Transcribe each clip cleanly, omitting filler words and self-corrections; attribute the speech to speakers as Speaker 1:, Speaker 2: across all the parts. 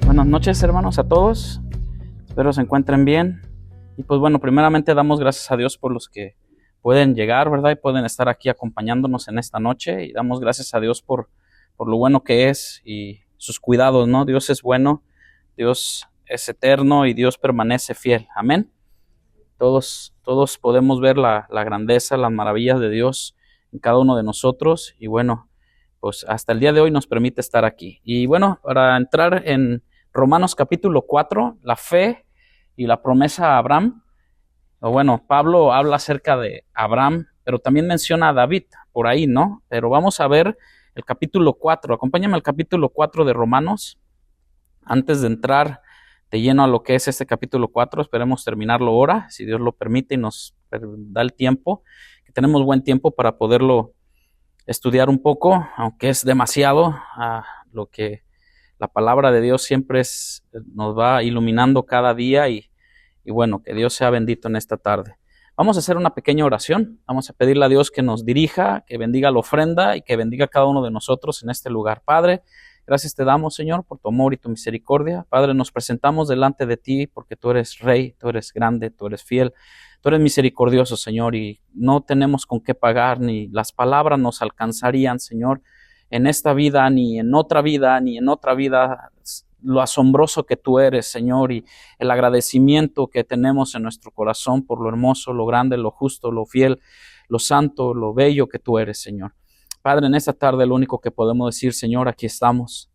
Speaker 1: Buenas noches, hermanos, a todos. Espero se encuentren bien. Y pues bueno, primeramente damos gracias a Dios por los que pueden llegar, ¿verdad? Y pueden estar aquí acompañándonos en esta noche. Y damos gracias a Dios por lo bueno que es y sus cuidados, ¿no? Dios es bueno, Dios es eterno y Dios permanece fiel. Amén. Todos podemos ver la grandeza, las maravillas de Dios en cada uno de nosotros. Y bueno, pues hasta el día de hoy nos permite estar aquí. Y bueno, para entrar en Romanos capítulo 4, la fe y la promesa a Abraham. O bueno, Pablo habla acerca de Abraham, pero también menciona a David por ahí, ¿no? Pero vamos a ver el capítulo 4. Acompáñame al capítulo 4 de Romanos. Antes de entrar de lleno a lo que es este capítulo 4, esperemos terminarlo ahora, si Dios lo permite y nos da el tiempo, que tenemos buen tiempo para poderlo estudiar un poco, aunque es demasiado lo que la palabra de Dios siempre nos va iluminando cada día y bueno, que Dios sea bendito en esta tarde. Vamos a hacer una pequeña oración. Vamos a pedirle a Dios que nos dirija, que bendiga la ofrenda y que bendiga a cada uno de nosotros en este lugar. Padre, gracias te damos, Señor, por tu amor y tu misericordia. Padre, nos presentamos delante de ti porque tú eres Rey, tú eres grande, tú eres fiel, tú eres misericordioso, Señor, y no tenemos con qué pagar, ni las palabras nos alcanzarían, Señor, en esta vida, ni en otra vida, lo asombroso que tú eres, Señor, y el agradecimiento que tenemos en nuestro corazón por lo hermoso, lo grande, lo justo, lo fiel, lo santo, lo bello que tú eres, Señor. Padre, en esta tarde lo único que podemos decir, Señor, aquí estamos.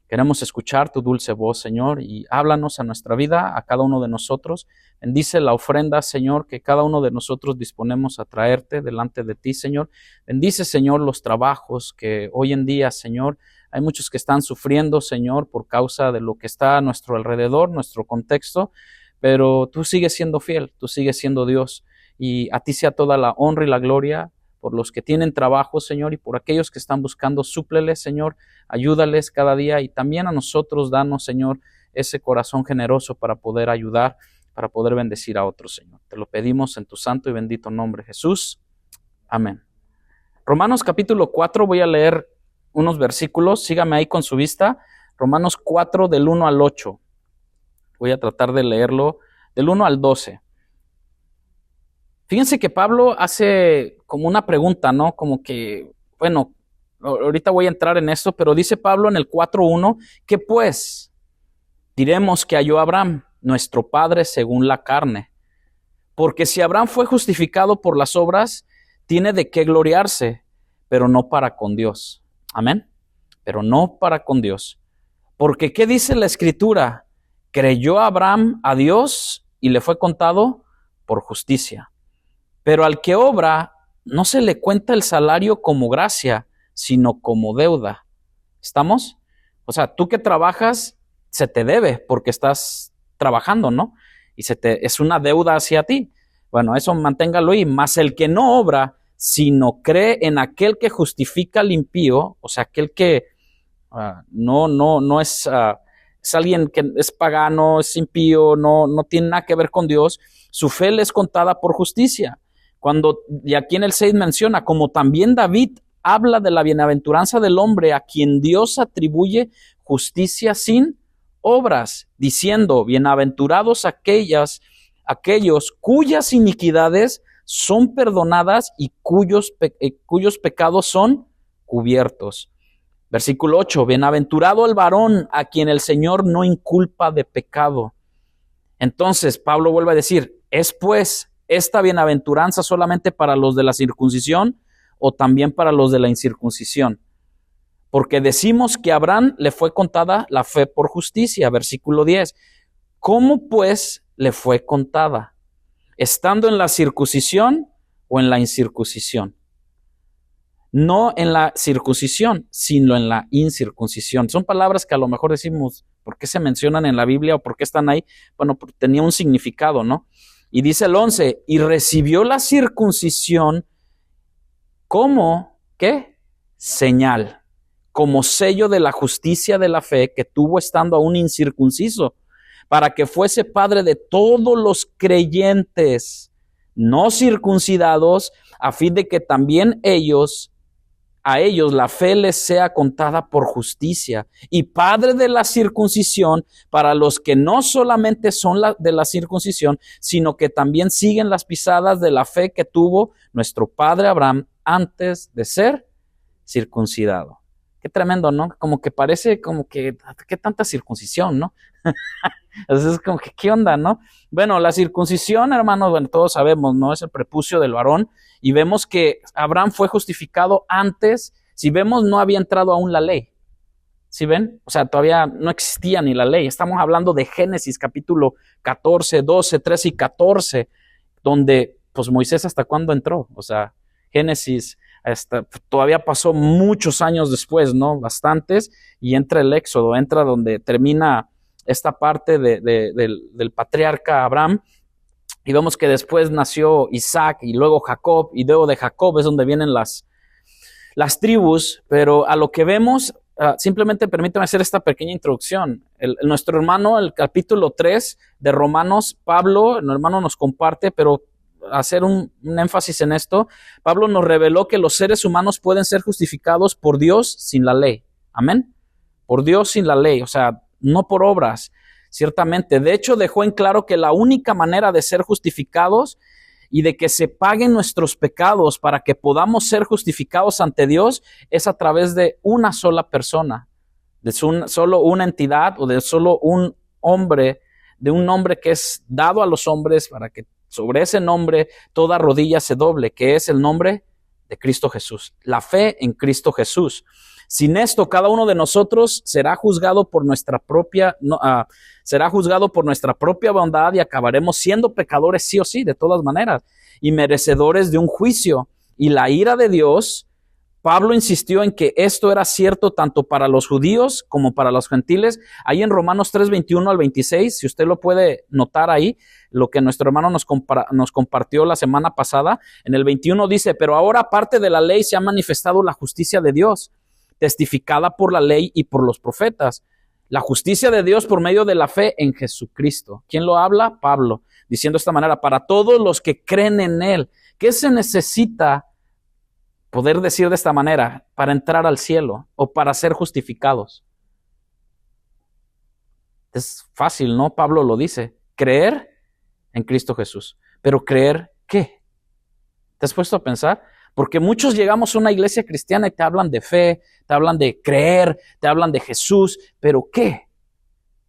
Speaker 1: Queremos escuchar tu dulce voz, Señor, y háblanos a nuestra vida, a cada uno de nosotros. Bendice la ofrenda, Señor, que cada uno de nosotros disponemos a traerte delante de ti, Señor. Bendice, Señor, los trabajos que hoy en día, Señor, hay muchos que están sufriendo, Señor, por causa de lo que está a nuestro alrededor, nuestro contexto, pero tú sigues siendo fiel, tú sigues siendo Dios, y a ti sea toda la honra y la gloria por los que tienen trabajo, Señor, y por aquellos que están buscando, súpleles, Señor, ayúdales cada día, y también a nosotros danos, Señor, ese corazón generoso para poder ayudar, para poder bendecir a otros, Señor. Te lo pedimos en tu santo y bendito nombre, Jesús. Amén. Romanos capítulo 4, voy a leer unos versículos, sígame ahí con su vista. Romanos 4 del 1 al 8. Voy a tratar de leerlo del 1 al 12. Fíjense que Pablo hace como una pregunta, ¿no? Como que, bueno, ahorita voy a entrar en esto, pero dice Pablo en el 4:1, ¿qué pues? Diremos que halló Abraham, nuestro padre según la carne. Porque si Abraham fue justificado por las obras, tiene de qué gloriarse, pero no para con Dios. Amén. Pero no para con Dios. Porque ¿qué dice la Escritura? Creyó Abraham a Dios y le fue contado por justicia. Pero al que obra, no se le cuenta el salario como gracia, sino como deuda. ¿Estamos? O sea, tú que trabajas, se te debe porque estás trabajando, ¿no? Y es una deuda hacia ti. Bueno, eso manténgalo ahí. Mas el que no obra, sino cree en aquel que justifica al impío, o sea, aquel que no es alguien que es pagano, es impío, no tiene nada que ver con Dios, su fe le es contada por justicia. Y aquí en el 6 menciona, como también David habla de la bienaventuranza del hombre a quien Dios atribuye justicia sin obras, diciendo, bienaventurados aquellos cuyas iniquidades son perdonadas y cuyos pecados son cubiertos. Versículo 8, bienaventurado el varón a quien el Señor no inculpa de pecado. Entonces Pablo vuelve a decir, ¿es pues esta bienaventuranza solamente para los de la circuncisión o también para los de la incircuncisión? Porque decimos que a Abraham le fue contada la fe por justicia. Versículo 10. ¿Cómo pues le fue contada? ¿Estando en la circuncisión o en la incircuncisión? No en la circuncisión, sino en la incircuncisión. Son palabras que a lo mejor decimos, ¿por qué se mencionan en la Biblia o por qué están ahí? Bueno, porque tenía un significado, ¿no? Y dice el 11, y recibió la circuncisión como, ¿qué? Señal. como sello de la justicia de la fe que tuvo estando aún incircunciso, para que fuese padre de todos los creyentes no circuncidados, a fin de que también a ellos la fe les sea contada por justicia, y padre de la circuncisión para los que no solamente son de la circuncisión, sino que también siguen las pisadas de la fe que tuvo nuestro padre Abraham antes de ser circuncidado. Qué tremendo, ¿no? Como que parece como que, ¿qué tanta circuncisión, no? Entonces es como que, ¿qué onda, no? Bueno, la circuncisión, hermanos, bueno, todos sabemos, ¿no? Es el prepucio del varón, y vemos que Abraham fue justificado antes. Si vemos, no había entrado aún la ley. ¿Sí ven? O sea, todavía no existía ni la ley. Estamos hablando de Génesis, capítulo 14, 12, 13 y 14, donde, pues, Moisés, ¿hasta cuándo entró? O sea, Génesis, todavía pasó muchos años después, ¿no? Bastantes, y entra el Éxodo, entra donde termina esta parte del patriarca Abraham, y vemos que después nació Isaac y luego Jacob, y luego de Jacob es donde vienen las tribus. Pero a lo que vemos, simplemente permítame hacer esta pequeña introducción. Nuestro hermano, el capítulo 3 de Romanos, Pablo, el hermano nos comparte, pero hacer un énfasis en esto, Pablo nos reveló que los seres humanos pueden ser justificados por Dios sin la ley. Amén. Por Dios sin la ley, o sea, no por obras, ciertamente. De hecho, dejó en claro que la única manera de ser justificados y de que se paguen nuestros pecados para que podamos ser justificados ante Dios es a través de una sola persona, de solo una entidad, o de solo un hombre, de un nombre que es dado a los hombres para que sobre ese nombre toda rodilla se doble, que es el nombre de Cristo Jesús. La fe en Cristo Jesús. Sin esto, cada uno de nosotros será juzgado por nuestra propia bondad, y acabaremos siendo pecadores sí o sí, de todas maneras, y merecedores de un juicio y la ira de Dios. Pablo insistió en que esto era cierto tanto para los judíos como para los gentiles. Ahí en Romanos 3, 21 al 26, si usted lo puede notar ahí, lo que nuestro hermano nos compartió la semana pasada, en el 21 dice: pero ahora, aparte de la ley, se ha manifestado la justicia de Dios, testificada por la ley y por los profetas. La justicia de Dios por medio de la fe en Jesucristo. ¿Quién lo habla? Pablo, diciendo de esta manera: para todos los que creen en Él. ¿Qué se necesita poder decir de esta manera para entrar al cielo o para ser justificados? Es fácil, ¿no? Pablo lo dice: creer en Cristo Jesús. Pero ¿creer qué? ¿Te has puesto a pensar? Porque muchos llegamos a una iglesia cristiana y te hablan de fe, te hablan de creer, te hablan de Jesús, pero ¿qué?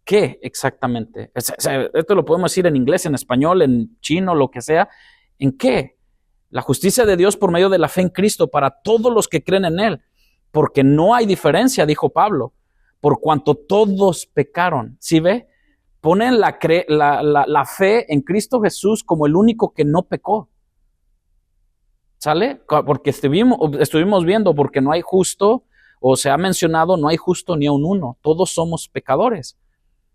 Speaker 1: ¿Qué exactamente? Esto lo podemos decir en inglés, en español, en chino, lo que sea. ¿En qué? La justicia de Dios por medio de la fe en Cristo para todos los que creen en Él. Porque no hay diferencia, dijo Pablo, por cuanto todos pecaron. ¿Sí ve? Ponen la fe en Cristo Jesús como el único que no pecó. ¿Sale? Porque estuvimos viendo, porque no hay justo, o se ha mencionado, no hay justo ni aun uno. Todos somos pecadores.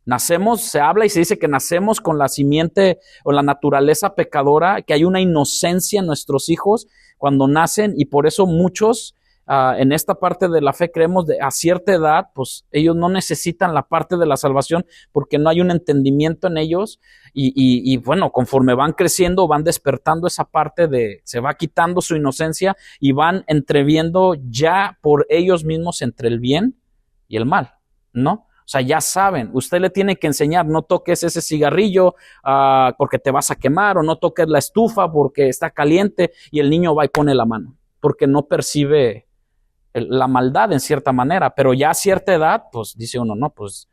Speaker 1: Nacemos, se habla y se dice que nacemos con la simiente o la naturaleza pecadora, que hay una inocencia en nuestros hijos cuando nacen, y por eso muchos en esta parte de la fe creemos a cierta edad, pues ellos no necesitan la parte de la salvación porque no hay un entendimiento en ellos, y bueno, conforme van creciendo, van despertando esa parte se va quitando su inocencia y van entreviendo ya por ellos mismos entre el bien y el mal, ¿no? O sea, ya saben, usted le tiene que enseñar: no toques ese cigarrillo porque te vas a quemar, o no toques la estufa porque está caliente, y el niño va y pone la mano, porque no percibe la maldad en cierta manera. Pero ya a cierta edad, pues dice uno, no, pues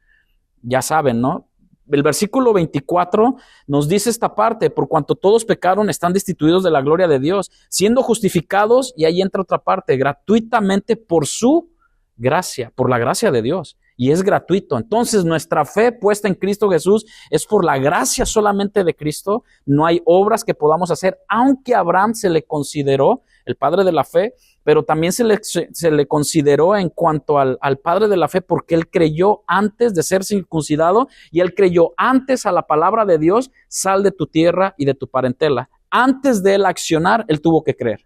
Speaker 1: ya saben, ¿no? El versículo 24 nos dice esta parte: por cuanto todos pecaron, están destituidos de la gloria de Dios, siendo justificados, y ahí entra otra parte, gratuitamente por su gracia, por la gracia de Dios. Y es gratuito. Entonces nuestra fe puesta en Cristo Jesús es por la gracia solamente de Cristo. No hay obras que podamos hacer, aunque a Abraham se le consideró el padre de la fe, pero también se le consideró en cuanto al padre de la fe, porque él creyó antes de ser circuncidado, y él creyó antes a la palabra de Dios: sal de tu tierra y de tu parentela. Antes de él accionar, él tuvo que creer.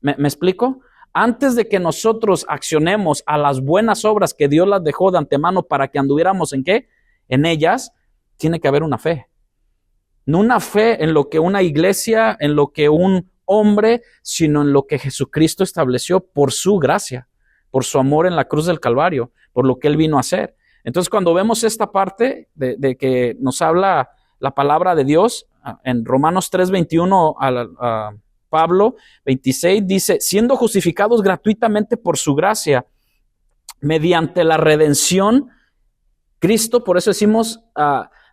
Speaker 1: ¿Me explico? Antes de que nosotros accionemos a las buenas obras que Dios las dejó de antemano para que anduviéramos ¿en qué? En ellas, tiene que haber una fe. No una fe en lo que una iglesia, en lo que un hombre, sino en lo que Jesucristo estableció por su gracia, por su amor en la cruz del Calvario, por lo que Él vino a hacer. Entonces, cuando vemos esta parte de que nos habla la palabra de Dios, en Romanos 3:21 a Pablo 26 dice, siendo justificados gratuitamente por su gracia, mediante la redención, Cristo, por eso decimos,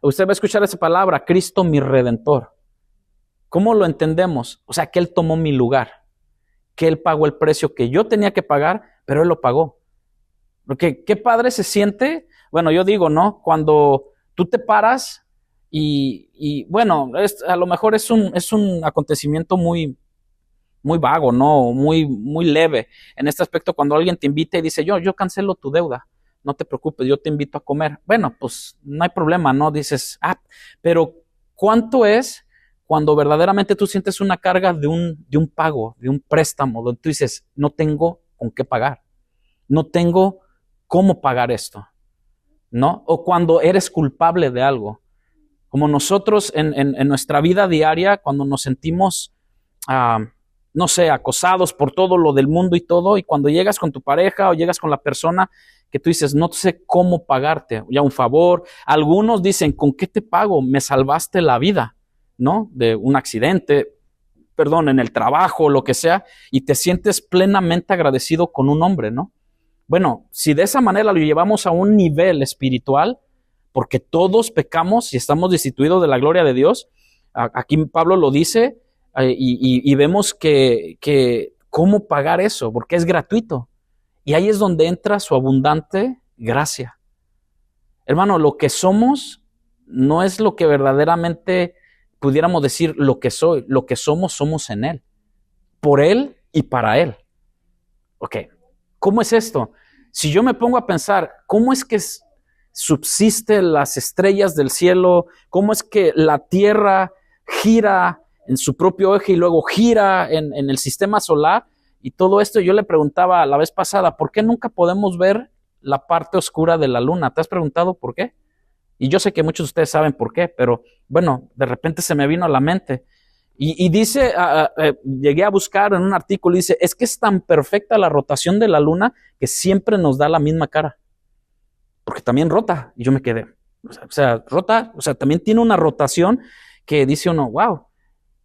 Speaker 1: usted va a escuchar esa palabra, Cristo mi Redentor. ¿Cómo lo entendemos? O sea, que Él tomó mi lugar, que Él pagó el precio que yo tenía que pagar, pero Él lo pagó. Porque qué padre se siente, bueno, yo digo, ¿no? Cuando tú te paras y bueno, a lo mejor es un acontecimiento muy vago, ¿no? Muy leve. En este aspecto, cuando alguien te invita y dice, yo cancelo tu deuda, no te preocupes, yo te invito a comer. Bueno, pues no hay problema, ¿no? Dices, pero ¿cuánto es cuando verdaderamente tú sientes una carga de un pago, de un préstamo, donde tú dices, no tengo con qué pagar, no tengo cómo pagar esto, ¿no? O cuando eres culpable de algo. Como nosotros en nuestra vida diaria, cuando nos sentimos no sé, acosados por todo lo del mundo y todo, y cuando llegas con tu pareja o llegas con la persona que tú dices, no sé cómo pagarte, ya un favor, algunos dicen, ¿con qué te pago? Me salvaste la vida, ¿no? De un accidente, perdón, en el trabajo, lo que sea, y te sientes plenamente agradecido con un hombre, ¿no? Bueno, si de esa manera lo llevamos a un nivel espiritual, porque todos pecamos y estamos destituidos de la gloria de Dios, aquí Pablo lo dice, y vemos que cómo pagar eso, porque es gratuito. Y ahí es donde entra su abundante gracia. Hermano, lo que somos no es lo que verdaderamente pudiéramos decir lo que soy. Lo que somos en Él. Por Él y para Él. Ok, ¿cómo es esto? Si yo me pongo a pensar, ¿cómo es que subsisten las estrellas del cielo? ¿Cómo es que la tierra gira en su propio eje y luego gira en el sistema solar? Y todo esto yo le preguntaba la vez pasada, ¿por qué nunca podemos ver la parte oscura de la luna? ¿Te has preguntado por qué? Y yo sé que muchos de ustedes saben por qué, pero bueno, de repente se me vino a la mente. Y dice, llegué a buscar en un artículo y dice, es que es tan perfecta la rotación de la luna que siempre nos da la misma cara. Porque también rota. Y yo me quedé, o sea, rota, o sea, también tiene una rotación que dice uno, wow.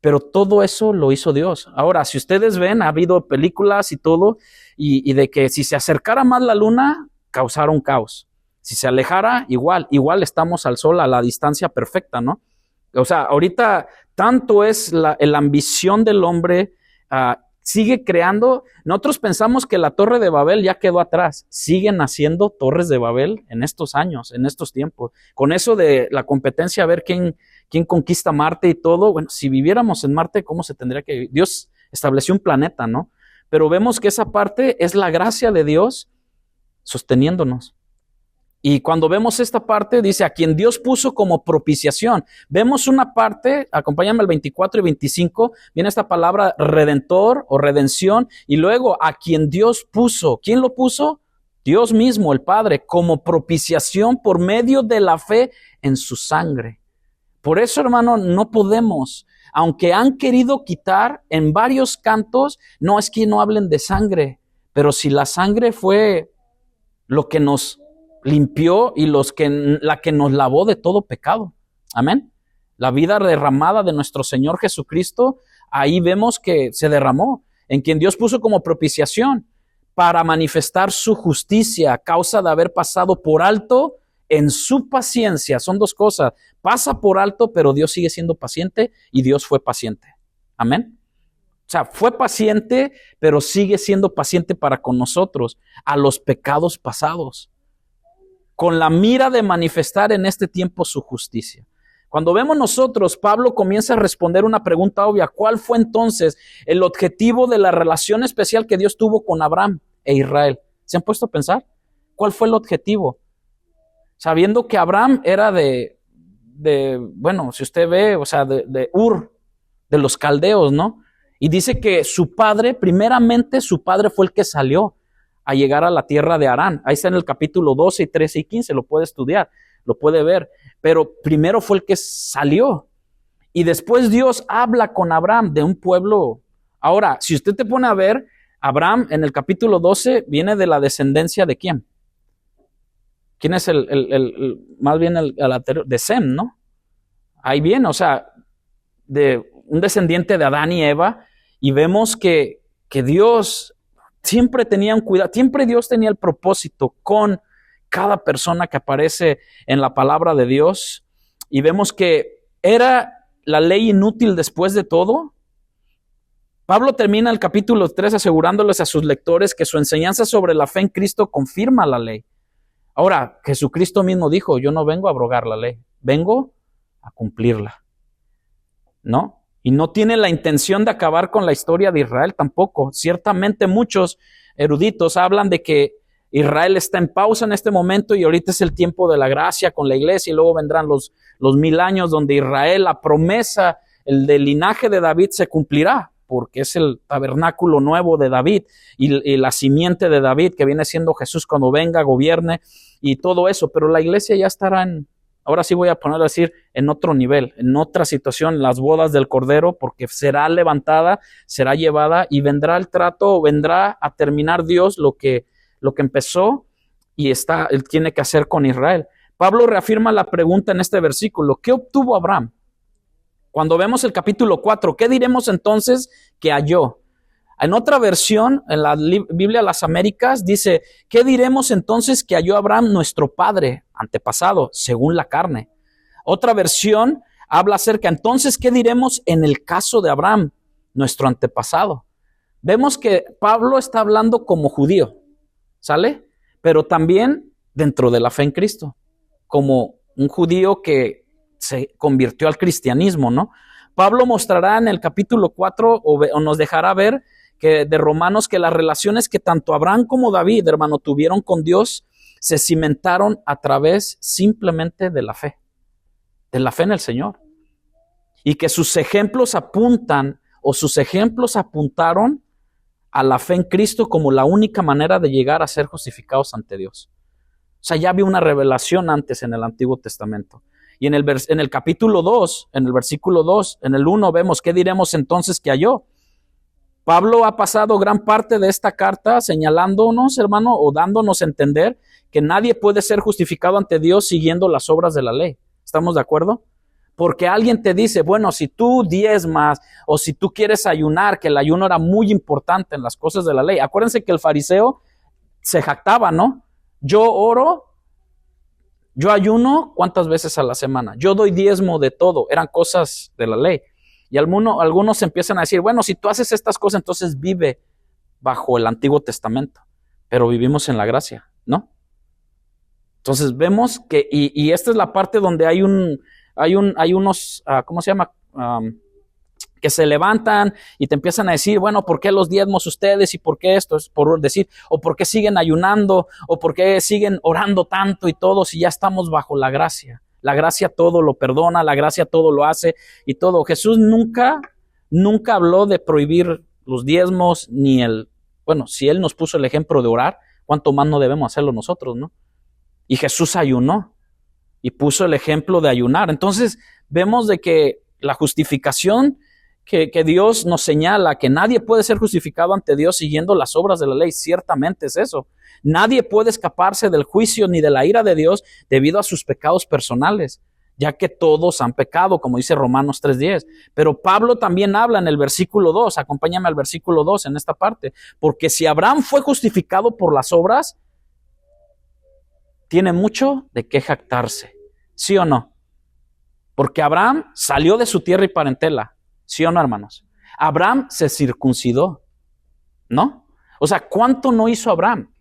Speaker 1: Pero todo eso lo hizo Dios. Ahora, si ustedes ven, ha habido películas y todo, y de que si se acercara más la luna, causara un caos. Si se alejara, igual estamos al sol a la distancia perfecta, ¿no? O sea, ahorita tanto es la ambición del hombre, sigue creando. Nosotros pensamos que la Torre de Babel ya quedó atrás. Siguen haciendo torres de Babel en estos años, en estos tiempos. Con eso de la competencia, a ver quién conquista Marte y todo. Bueno, si viviéramos en Marte, ¿cómo se tendría que vivir? Dios estableció un planeta, ¿no? Pero vemos que esa parte es la gracia de Dios sosteniéndonos. Y cuando vemos esta parte, dice, a quien Dios puso como propiciación. Vemos una parte, acompáñame al 24 y 25, viene esta palabra redentor o redención, y luego a quien Dios puso. ¿Quién lo puso? Dios mismo, el Padre, como propiciación por medio de la fe en su sangre. Por eso, hermano, no podemos, aunque han querido quitar en varios cantos, no es que no hablen de sangre, pero si la sangre fue lo que nos limpió y la que nos lavó de todo pecado. Amén. La vida derramada de nuestro Señor Jesucristo, ahí vemos que se derramó, en quien Dios puso como propiciación para manifestar su justicia a causa de haber pasado por alto en su paciencia. Son dos cosas. Pasa por alto, pero Dios sigue siendo paciente y Dios fue paciente. Amén. O sea, fue paciente, pero sigue siendo paciente para con nosotros a los pecados pasados, con la mira de manifestar en este tiempo su justicia. Cuando vemos nosotros, Pablo comienza a responder una pregunta obvia. ¿Cuál fue entonces el objetivo de la relación especial que Dios tuvo con Abraham e Israel? ¿Se han puesto a pensar? ¿Cuál fue el objetivo? Sabiendo que Abraham era bueno, si usted ve, o sea, de Ur, de los caldeos, ¿no? Y dice que su padre, primeramente su padre fue el que salió a llegar a la tierra de Harán. Ahí está en el capítulo 12, 13 y 15, lo puede estudiar, lo puede ver. Pero primero fue el que salió. Y después Dios habla con Abraham de un pueblo. Ahora, si usted te pone a ver, Abraham en el capítulo 12 viene de la descendencia de ¿quién? ¿Quién es más bien el anterior? De Sem, ¿no? Ahí viene, o sea, de un descendiente de Adán y Eva, y vemos que Dios siempre tenía un cuidado, siempre Dios tenía el propósito con cada persona que aparece en la palabra de Dios, y vemos que era la ley inútil después de todo. Pablo termina el capítulo 3 asegurándoles a sus lectores que su enseñanza sobre la fe en Cristo confirma la ley. Ahora, Jesucristo mismo dijo, yo no vengo a abrogar la ley, vengo a cumplirla, ¿no? Y no tiene la intención de acabar con la historia de Israel tampoco. Ciertamente muchos eruditos hablan de que Israel está en pausa en este momento y ahorita es el tiempo de la gracia con la iglesia y luego vendrán los 1000 años donde Israel, la promesa, el del linaje de David se cumplirá, porque es el tabernáculo nuevo de David y la simiente de David que viene siendo Jesús cuando venga, gobierne y todo eso, pero la iglesia ya estará ahora sí voy a poner a decir, en otro nivel, en otra situación, las bodas del Cordero, porque será levantada, será llevada y vendrá el trato, vendrá a terminar Dios lo que empezó y él tiene que hacer con Israel. Pablo reafirma la pregunta en este versículo, ¿qué obtuvo Abraham? Cuando vemos el capítulo 4, ¿qué diremos entonces que halló? En otra versión, en la Biblia de las Américas, dice, ¿qué diremos entonces que halló Abraham, nuestro padre, antepasado, según la carne? Otra versión habla acerca, entonces, ¿qué diremos en el caso de Abraham, nuestro antepasado? Vemos que Pablo está hablando como judío, ¿sale? Pero también dentro de la fe en Cristo, como un judío que se convirtió al cristianismo, ¿no? Pablo mostrará en el capítulo 4 o nos dejará ver que de Romanos que las relaciones que tanto Abraham como David, hermano, tuvieron con Dios se cimentaron a través simplemente de la fe en el Señor. Y que sus ejemplos apuntaron a la fe en Cristo como la única manera de llegar a ser justificados ante Dios. O sea, ya había una revelación antes en el Antiguo Testamento. Y en el capítulo 2, en el versículo 2, en el 1 vemos, ¿qué diremos entonces que halló? Pablo ha pasado gran parte de esta carta señalándonos, hermano, o dándonos a entender que nadie puede ser justificado ante Dios siguiendo las obras de la ley. ¿Estamos de acuerdo? Porque alguien te dice, bueno, si tú diezmas o si tú quieres ayunar, que el ayuno era muy importante en las cosas de la ley. Acuérdense que el fariseo se jactaba, ¿no? Yo oro, yo ayuno, ¿cuántas veces a la semana? Yo doy diezmo de todo. Eran cosas de la ley. Y algunos empiezan a decir, bueno, si tú haces estas cosas, entonces vive bajo el Antiguo Testamento. Pero vivimos en la gracia, ¿no? Entonces vemos que, y esta es la parte donde hay unos, ¿cómo se llama? Que se levantan y te empiezan a decir, bueno, ¿por qué los diezmos ustedes? ¿Y por qué esto? Es por decir, o ¿por qué siguen ayunando? ¿O por qué siguen orando tanto y todo si ya estamos bajo la gracia? La gracia todo lo perdona, la gracia todo lo hace y todo. Jesús nunca habló de prohibir los diezmos, bueno, si Él nos puso el ejemplo de orar, ¿cuánto más no debemos hacerlo nosotros, no? Y Jesús ayunó y puso el ejemplo de ayunar. Entonces vemos de que la justificación que Dios nos señala, que nadie puede ser justificado ante Dios siguiendo las obras de la ley, ciertamente es eso. Nadie puede escaparse del juicio ni de la ira de Dios debido a sus pecados personales, ya que todos han pecado, como dice Romanos 3:10. Pero Pablo también habla en el versículo 2, acompáñame al versículo 2 en esta parte, porque si Abraham fue justificado por las obras, tiene mucho de qué jactarse, ¿sí o no? Porque Abraham salió de su tierra y parentela, ¿sí o no, hermanos? Abraham se circuncidó, ¿no? O sea, ¿cuánto no hizo Abraham?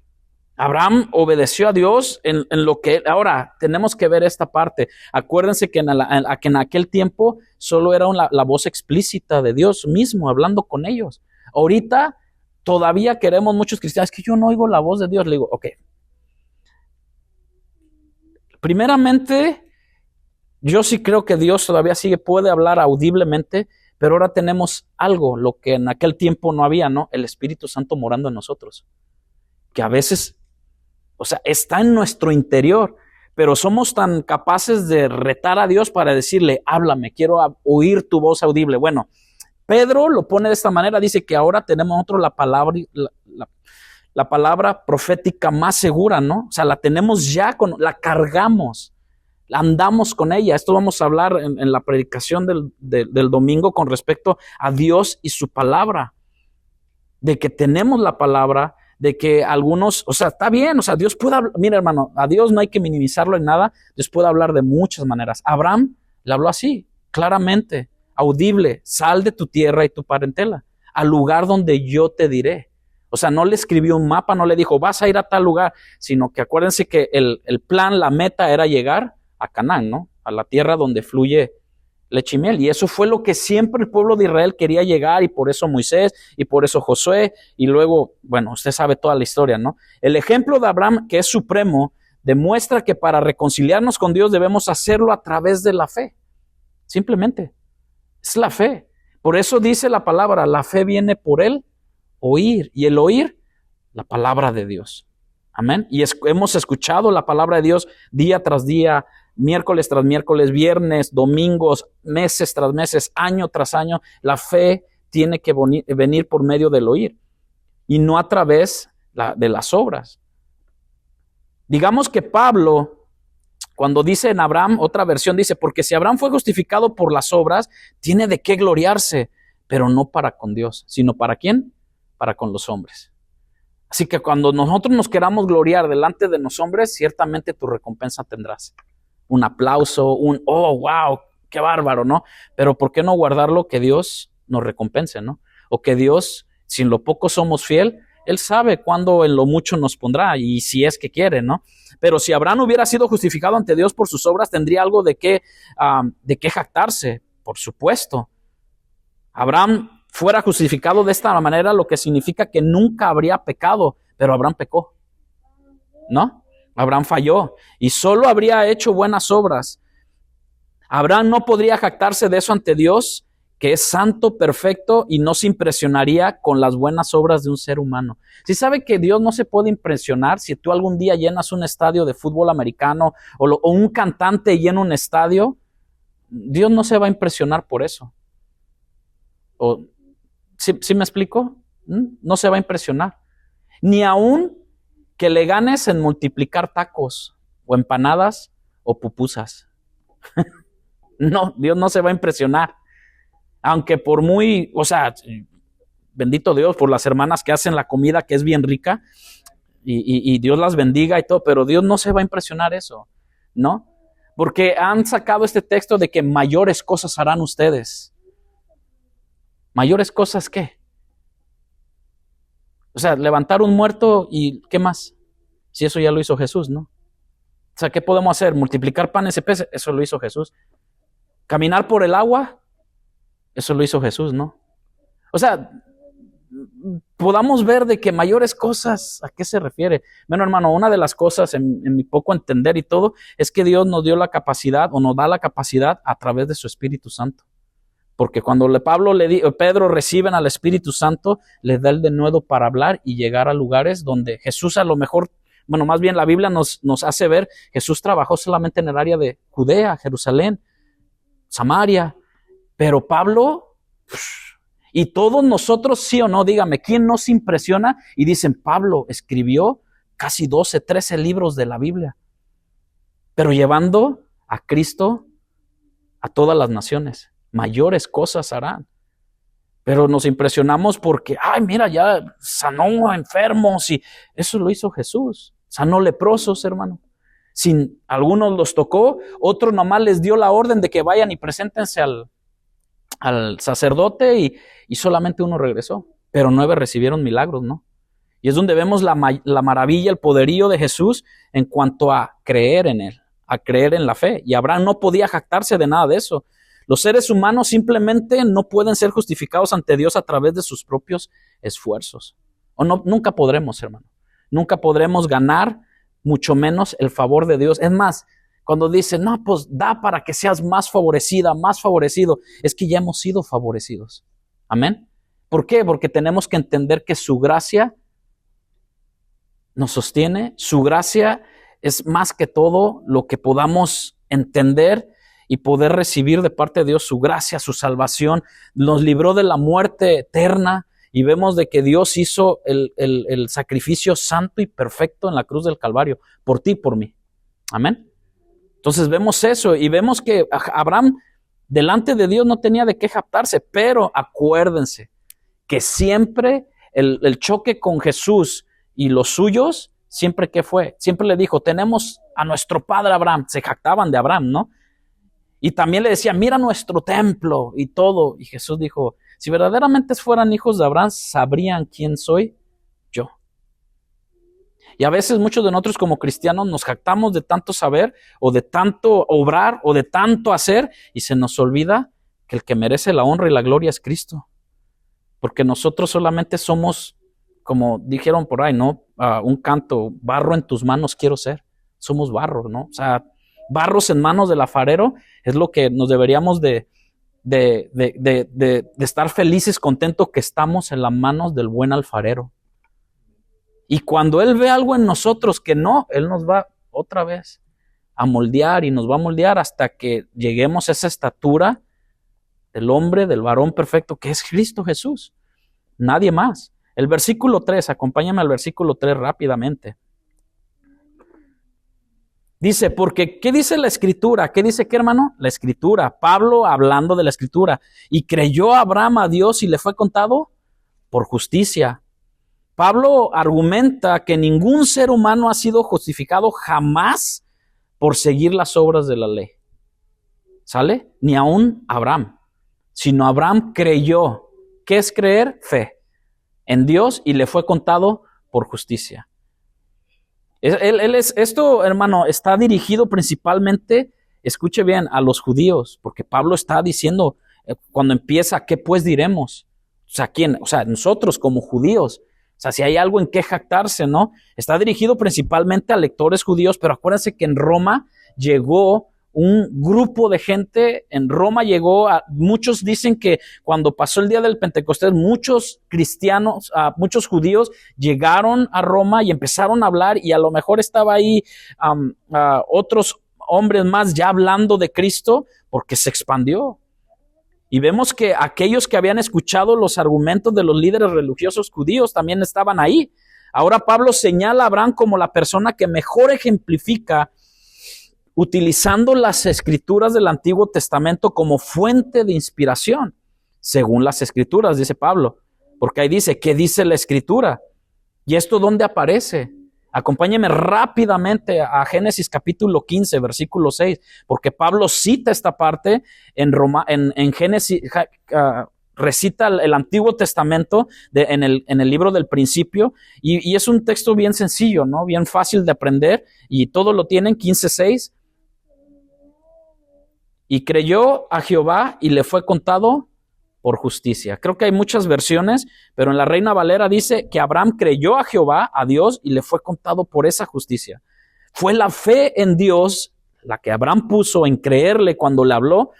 Speaker 1: Abraham obedeció a Dios en lo que... Ahora, tenemos que ver esta parte. Acuérdense que en aquel tiempo solo era la voz explícita de Dios mismo hablando con ellos. Ahorita todavía queremos muchos cristianos, que yo no oigo la voz de Dios. Le digo, ok. Primeramente, yo sí creo que Dios todavía puede hablar audiblemente, pero ahora tenemos algo, lo que en aquel tiempo no había, ¿no? El Espíritu Santo morando en nosotros, que a veces, o sea, está en nuestro interior, pero somos tan capaces de retar a Dios para decirle, háblame, quiero oír tu voz audible. Bueno, Pedro lo pone de esta manera, dice que ahora tenemos nosotros la palabra profética más segura, ¿no? O sea, la tenemos ya, la cargamos, andamos con ella. Esto vamos a hablar en la predicación del domingo con respecto a Dios y su palabra, de que tenemos la palabra, de que algunos, o sea, está bien, o sea, Dios puede hablar, mira hermano, a Dios no hay que minimizarlo en nada, Dios puede hablar de muchas maneras. Abraham le habló así, claramente, audible, sal de tu tierra y tu parentela, al lugar donde yo te diré. O sea, no le escribió un mapa, no le dijo, vas a ir a tal lugar, sino que acuérdense que el plan, la meta era llegar a Canaán, ¿no? A la tierra donde fluye leche y miel. Y eso fue lo que siempre el pueblo de Israel quería llegar, y por eso Moisés, y por eso Josué, y luego, bueno, usted sabe toda la historia, ¿no? El ejemplo de Abraham, que es supremo, demuestra que para reconciliarnos con Dios debemos hacerlo a través de la fe. Simplemente, es la fe. Por eso dice la palabra, la fe viene por el oír, y el oír, la palabra de Dios. Amén. Y hemos escuchado la palabra de Dios día tras día, miércoles tras miércoles, viernes, domingos, meses tras meses, año tras año. La fe tiene que venir por medio del oír y no a través de las obras. Digamos que Pablo, cuando dice en Abraham, otra versión dice, porque si Abraham fue justificado por las obras, tiene de qué gloriarse, pero no para con Dios, sino ¿para quién? Para con los hombres. Así que cuando nosotros nos queramos gloriar delante de los hombres, ciertamente tu recompensa tendrás. Un aplauso, oh, wow, qué bárbaro, ¿no? Pero ¿por qué no guardarlo que Dios nos recompense, ¿no? O que Dios, si en lo poco somos fiel, Él sabe cuándo en lo mucho nos pondrá, y si es que quiere, ¿no? Pero si Abraham hubiera sido justificado ante Dios por sus obras, tendría algo de qué jactarse, por supuesto. Abraham fuera justificado de esta manera, lo que significa que nunca habría pecado, pero Abraham pecó, ¿no? Abraham falló y solo habría hecho buenas obras. Abraham no podría jactarse de eso ante Dios, que es santo, perfecto, y no se impresionaría con las buenas obras de un ser humano. Si sabe que Dios no se puede impresionar si tú algún día llenas un estadio de fútbol americano o un cantante llena un estadio, Dios no se va a impresionar por eso. ¿Sí me explico? No se va a impresionar. Ni aún que le ganes en multiplicar tacos o empanadas o pupusas. No, Dios no se va a impresionar. Aunque por muy, o sea, bendito Dios por las hermanas que hacen la comida que es bien rica y Dios las bendiga y todo, pero Dios no se va a impresionar eso, ¿no? Porque han sacado este texto de que mayores cosas harán ustedes. ¿Mayores cosas qué? O sea, levantar un muerto y ¿qué más? Si eso ya lo hizo Jesús, ¿no? O sea, ¿qué podemos hacer? Multiplicar panes y peces, eso lo hizo Jesús. Caminar por el agua, eso lo hizo Jesús, ¿no? O sea, podamos ver de que mayores cosas, ¿a qué se refiere? Bueno, hermano, una de las cosas en mi poco entender y todo, es que Dios nos dio la capacidad o nos da la capacidad a través de su Espíritu Santo. Porque cuando Pedro reciben al Espíritu Santo, les da el denuedo para hablar y llegar a lugares donde Jesús a lo mejor, bueno, más bien la Biblia nos hace ver, Jesús trabajó solamente en el área de Judea, Jerusalén, Samaria, pero Pablo, y todos nosotros, sí o no, dígame, ¿quién nos impresiona? Y dicen, Pablo escribió casi 12, 13 libros de la Biblia, pero llevando a Cristo a todas las naciones. Mayores cosas harán. Pero nos impresionamos porque, ay, mira, ya sanó a enfermos y eso lo hizo Jesús. Sanó leprosos, hermano. Sin algunos los tocó, otros nomás les dio la orden de que vayan y preséntense al sacerdote y solamente uno regresó. Pero 9 recibieron milagros, ¿no? Y es donde vemos la maravilla, el poderío de Jesús en cuanto a creer en Él, a creer en la fe. Y Abraham no podía jactarse de nada de eso. Los seres humanos simplemente no pueden ser justificados ante Dios a través de sus propios esfuerzos. Nunca podremos, hermano. Nunca podremos ganar, mucho menos el favor de Dios. Es más, Cuando dice, no, pues da para que seas más favorecida, más favorecido, es que ya hemos sido favorecidos. Amén. ¿Por qué? Porque tenemos que entender que su gracia nos sostiene, su gracia es más que todo lo que podamos entender y poder recibir de parte de Dios, su gracia, su salvación. Nos libró de la muerte eterna y vemos de que Dios hizo el sacrificio santo y perfecto en la cruz del Calvario, por ti y por mí. Amén. Entonces vemos eso y vemos que Abraham delante de Dios no tenía de qué jactarse, pero acuérdense que siempre el choque con Jesús y los suyos, siempre que fue, siempre le dijo, tenemos a nuestro padre Abraham, se jactaban de Abraham, ¿no? Y también le decía, mira nuestro templo y todo. Y Jesús dijo, si verdaderamente fueran hijos de Abraham, sabrían quién soy yo. Y a veces muchos de nosotros como cristianos nos jactamos de tanto saber o de tanto obrar o de tanto hacer y se nos olvida que el que merece la honra y la gloria es Cristo. Porque nosotros solamente somos, como dijeron por ahí, ¿no? Un canto, barro en tus manos quiero ser. Somos barro, ¿no? O sea, barros en manos del alfarero es lo que nos deberíamos de estar felices, contentos que estamos en las manos del buen alfarero. Y cuando Él ve algo en nosotros que no, Él nos va otra vez a moldear y nos va a moldear hasta que lleguemos a esa estatura del hombre, del varón perfecto que es Cristo Jesús. Nadie más. El versículo 3, acompáñame al versículo 3 rápidamente. Dice, porque, ¿qué dice la Escritura? ¿Qué dice qué, hermano? La Escritura. Pablo hablando de la Escritura. Y creyó Abraham a Dios y le fue contado por justicia. Pablo argumenta que ningún ser humano ha sido justificado jamás por seguir las obras de la ley. ¿Sale? Ni aún Abraham. Sino Abraham creyó. ¿Qué es creer? Fe. En Dios y le fue contado por justicia. Esto, hermano, está dirigido principalmente, escuche bien, a los judíos, porque Pablo está diciendo, cuando empieza, ¿qué pues diremos? O sea, ¿quién? O sea, nosotros como judíos. O sea, si hay algo en qué jactarse, ¿no? Está dirigido principalmente a lectores judíos, pero acuérdense que en Roma llegó un grupo de gente, en Roma llegó, muchos dicen que cuando pasó el día del Pentecostés, muchos cristianos, muchos judíos llegaron a Roma y empezaron a hablar y a lo mejor estaba ahí otros hombres más ya hablando de Cristo porque se expandió. Y vemos que aquellos que habían escuchado los argumentos de los líderes religiosos judíos también estaban ahí. Ahora Pablo señala a Abraham como la persona que mejor ejemplifica utilizando las escrituras del Antiguo Testamento como fuente de inspiración, según las escrituras, dice Pablo. Porque ahí dice, ¿qué dice la escritura? ¿Y esto dónde aparece? Acompáñeme rápidamente a Génesis capítulo 15, versículo 6, porque Pablo cita esta parte en Génesis, recita el Antiguo Testamento en el libro del principio, y es un texto bien sencillo, ¿no? Bien fácil de aprender, y todo lo tienen, 15:6. Y creyó a Jehová y le fue contado por justicia. Creo que hay muchas versiones, pero en la Reina Valera dice que Abraham creyó a Jehová, a Dios, y le fue contado por esa justicia. Fue la fe en Dios, la que Abraham puso en creerle cuando le habló,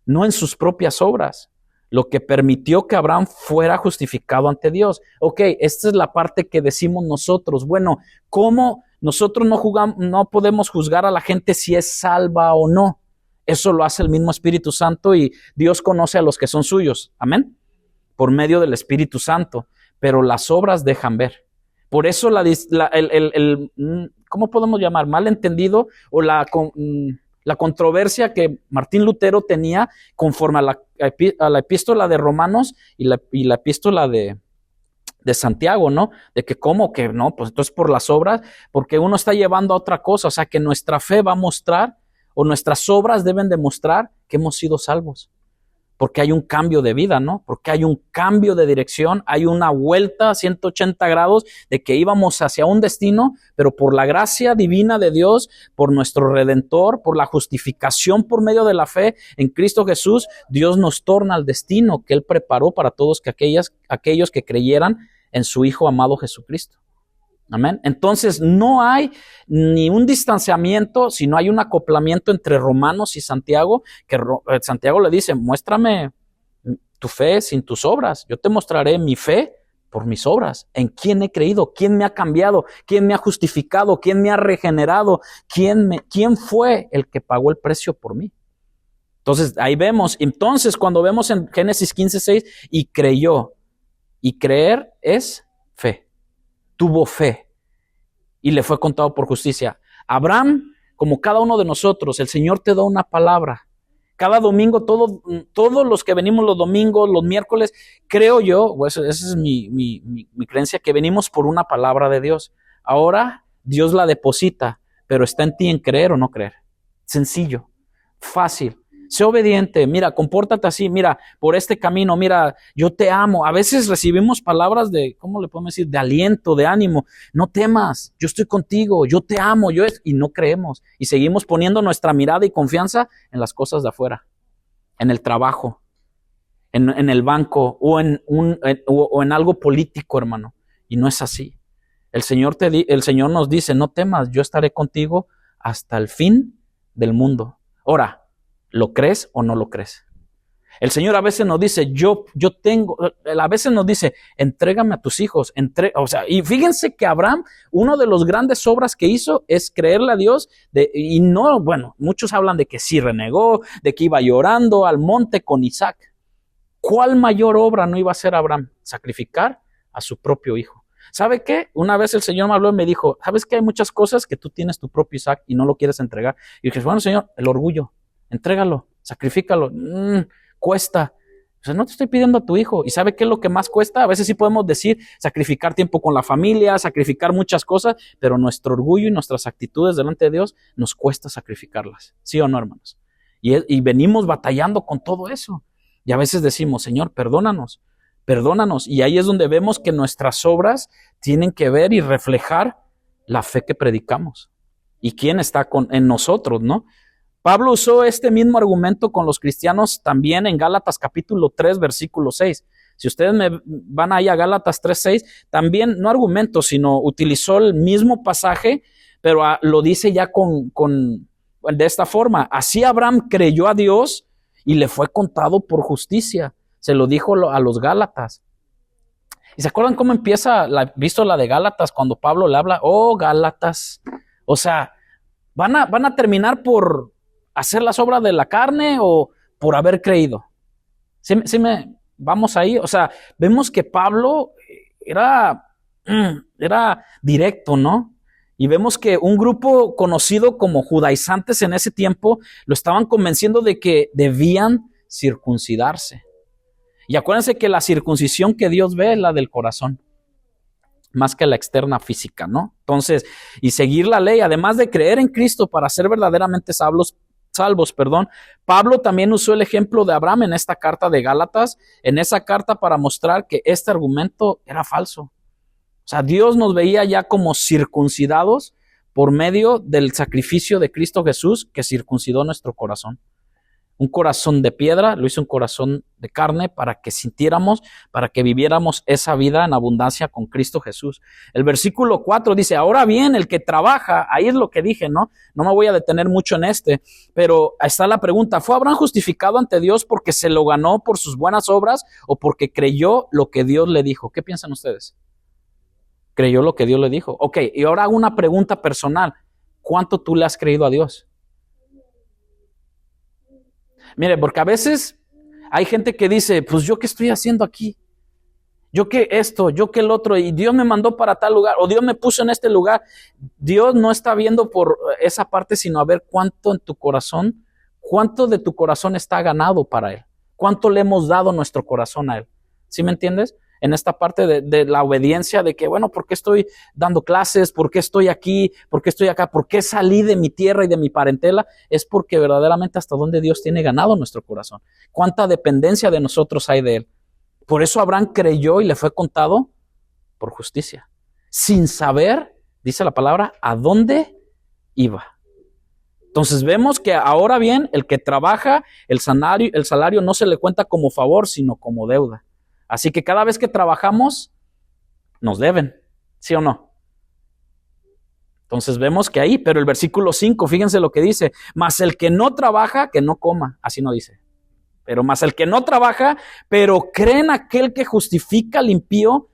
Speaker 1: no en sus propias obras, lo que permitió que Abraham fuera justificado ante Dios. Ok, esta es la parte que decimos nosotros. Bueno, ¿cómo nosotros no podemos juzgar a la gente si es salva o no? Eso lo hace el mismo Espíritu Santo y Dios conoce a los que son suyos. Amén. Por medio del Espíritu Santo. Pero las obras dejan ver. Por eso ¿cómo podemos llamar? Malentendido o la controversia que Martín Lutero tenía conforme a la epístola de Romanos y la epístola de Santiago, ¿no? De que cómo que no, pues entonces por las obras, porque uno está llevando a otra cosa. O sea, que nuestra fe va a mostrar o nuestras obras deben demostrar que hemos sido salvos. Porque hay un cambio de vida, ¿no? Porque hay un cambio de dirección, hay una vuelta a 180 grados de que íbamos hacia un destino, pero por la gracia divina de Dios, por nuestro Redentor, por la justificación por medio de la fe en Cristo Jesús, Dios nos torna al destino que Él preparó para todos aquellos que creyeran en su Hijo amado Jesucristo. Amén. Entonces no hay ni un distanciamiento, sino hay un acoplamiento entre Romanos y Santiago, que Santiago le dice, muéstrame tu fe sin tus obras. Yo te mostraré mi fe por mis obras. ¿En quién he creído? ¿Quién me ha cambiado? ¿Quién me ha justificado? ¿Quién me ha regenerado? ¿Quién fue el que pagó el precio por mí? Entonces ahí vemos. Entonces cuando vemos en Génesis 15:6, y creyó. Y creer es fe. Tuvo fe y le fue contado por justicia. Abraham, como cada uno de nosotros, el Señor te da una palabra. Cada domingo, todos los que venimos los domingos, los miércoles, creo yo, pues esa es mi creencia, que venimos por una palabra de Dios. Ahora Dios la deposita, pero está en ti en creer o no creer. Sencillo, fácil. Sé obediente, mira, compórtate así, mira, por este camino, mira, yo te amo. A veces recibimos palabras de, ¿cómo le podemos decir? De aliento, de ánimo. No temas, yo estoy contigo, yo te amo, y no creemos. Y seguimos poniendo nuestra mirada y confianza en las cosas de afuera, en el trabajo, en el banco o en algo político, hermano. Y no es así. El Señor nos dice, no temas, yo estaré contigo hasta el fin del mundo. Ahora, ¿lo crees o no lo crees? El Señor a veces nos dice, a veces nos dice, entrégame a tus hijos. Y fíjense que Abraham, una de las grandes obras que hizo es creerle a Dios, muchos hablan de que sí renegó, de que iba llorando al monte con Isaac. ¿Cuál mayor obra no iba a hacer Abraham? Sacrificar a su propio hijo. ¿Sabe qué? Una vez el Señor me habló y me dijo, ¿sabes que hay muchas cosas que tú tienes tu propio Isaac y no lo quieres entregar? Y dije, bueno, Señor, el orgullo. Entrégalo, sacrifícalo, cuesta. O sea, no te estoy pidiendo a tu hijo. ¿Y sabe qué es lo que más cuesta? A veces sí podemos decir sacrificar tiempo con la familia, sacrificar muchas cosas, pero nuestro orgullo y nuestras actitudes delante de Dios nos cuesta sacrificarlas. ¿Sí o no, hermanos? Y venimos batallando con todo eso. Y a veces decimos, Señor, perdónanos. Y ahí es donde vemos que nuestras obras tienen que ver y reflejar la fe que predicamos. Y quién está en nosotros, ¿no? Pablo usó este mismo argumento con los cristianos también en Gálatas capítulo 3, versículo 6. Si ustedes van ahí a Gálatas 3:6, también no argumento, sino utilizó el mismo pasaje, pero lo dice ya de esta forma. Así Abraham creyó a Dios y le fue contado por justicia. Se lo dijo a los Gálatas. ¿Y se acuerdan cómo empieza la epístola de Gálatas cuando Pablo le habla? Oh, Gálatas. O sea, van a terminar por hacer las obras de la carne o por haber creído. Vamos ahí. O sea, vemos que Pablo era directo, ¿no? Y vemos que un grupo conocido como judaizantes en ese tiempo lo estaban convenciendo de que debían circuncidarse. Y acuérdense que la circuncisión que Dios ve es la del corazón, más que la externa física, ¿no? Entonces, y seguir la ley, además de creer en Cristo para ser verdaderamente salvos, Pablo también usó el ejemplo de Abraham en esta carta de Gálatas, en esa carta para mostrar que este argumento era falso. O sea, Dios nos veía ya como circuncidados por medio del sacrificio de Cristo Jesús que circuncidó nuestro corazón. Un corazón de piedra, lo hizo un corazón de carne para que sintiéramos, para que viviéramos esa vida en abundancia con Cristo Jesús. El versículo 4 dice, ahora bien, el que trabaja, ahí es lo que dije, ¿no? No me voy a detener mucho en pero está la pregunta, ¿fue Abraham justificado ante Dios porque se lo ganó por sus buenas obras o porque creyó lo que Dios le dijo? ¿Qué piensan ustedes? Creyó lo que Dios le dijo. Ok, y ahora hago una pregunta personal. ¿Cuánto tú le has creído a Dios? Mire, porque a veces hay gente que dice, pues yo qué estoy haciendo aquí, yo qué esto, yo qué el otro, y Dios me mandó para tal lugar, o Dios me puso en este lugar. Dios no está viendo por esa parte, sino a ver cuánto de tu corazón está ganado para Él, cuánto le hemos dado nuestro corazón a Él. ¿Sí me entiendes? En esta parte de la obediencia, de que, bueno, ¿por qué estoy dando clases? ¿Por qué estoy aquí? ¿Por qué estoy acá? ¿Por qué salí de mi tierra y de mi parentela? Es porque verdaderamente hasta dónde Dios tiene ganado nuestro corazón. ¿Cuánta dependencia de nosotros hay de Él? Por eso Abraham creyó y le fue contado por justicia, sin saber, dice la palabra, a dónde iba. Entonces vemos que ahora bien, el que trabaja, el salario no se le cuenta como favor, sino como deuda. Así que cada vez que trabajamos, nos deben, ¿sí o no? Entonces vemos que ahí, pero el versículo 5, fíjense lo que dice, mas el que no trabaja, que no coma, así no dice. Pero más el que no trabaja, pero cree en aquel que justifica al impío,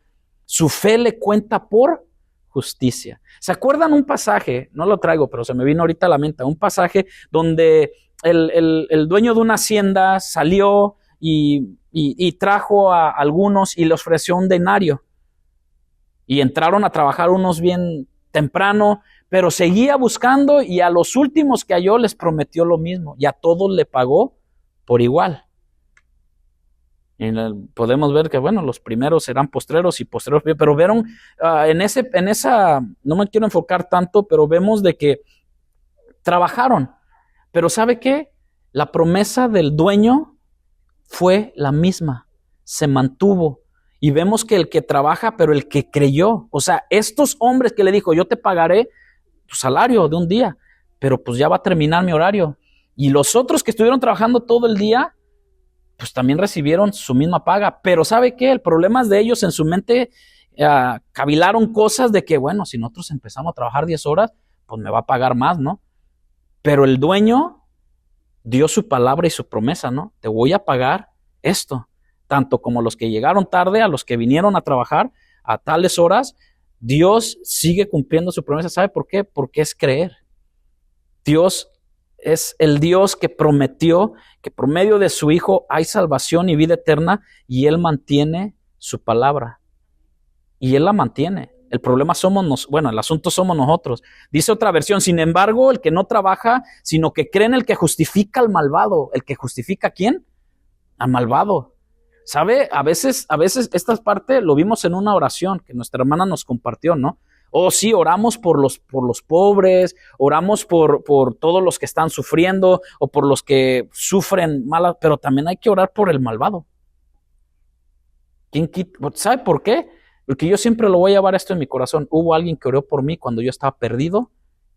Speaker 1: su fe le cuenta por justicia. ¿Se acuerdan un pasaje? No lo traigo, pero se me vino ahorita a la mente. Un pasaje donde el dueño de una hacienda salió y trajo a algunos y le ofreció un denario. Y entraron a trabajar unos bien temprano, pero seguía buscando y a los últimos que halló les prometió lo mismo. Y a todos le pagó por igual. Podemos ver que, bueno, los primeros serán postreros y postreros, pero vieron, en esa, no me quiero enfocar tanto, pero vemos de que trabajaron. Pero ¿sabe qué? La promesa del dueño fue la misma, se mantuvo. Y vemos que el que trabaja, pero el que creyó, o sea, estos hombres que le dijo, yo te pagaré tu salario de un día, pero pues ya va a terminar mi horario. Y los otros que estuvieron trabajando todo el día, pues también recibieron su misma paga. Pero ¿sabe qué? El problema es de ellos en su mente, cavilaron cosas de que, bueno, si nosotros empezamos a trabajar 10 horas, pues me va a pagar más, ¿no? Pero el dueño dio su palabra y su promesa, ¿no? Te voy a pagar esto. Tanto como los que llegaron tarde, a los que vinieron a trabajar a tales horas, Dios sigue cumpliendo su promesa. ¿Sabe por qué? Porque es creer. Dios es el Dios que prometió que por medio de su Hijo hay salvación y vida eterna, y Él mantiene su palabra. Y Él la mantiene. El problema somos el asunto somos nosotros. Dice otra versión, sin embargo, el que no trabaja, sino que cree en el que justifica al malvado. ¿El que justifica a quién? Al malvado. ¿Sabe? A veces esta parte lo vimos en una oración que nuestra hermana nos compartió, ¿no? Oh, sí, oramos por los pobres, oramos por todos los que están sufriendo o por los que sufren malas, pero también hay que orar por el malvado. ¿Sabe por qué? Porque yo siempre lo voy a llevar esto en mi corazón. Hubo alguien que oró por mí cuando yo estaba perdido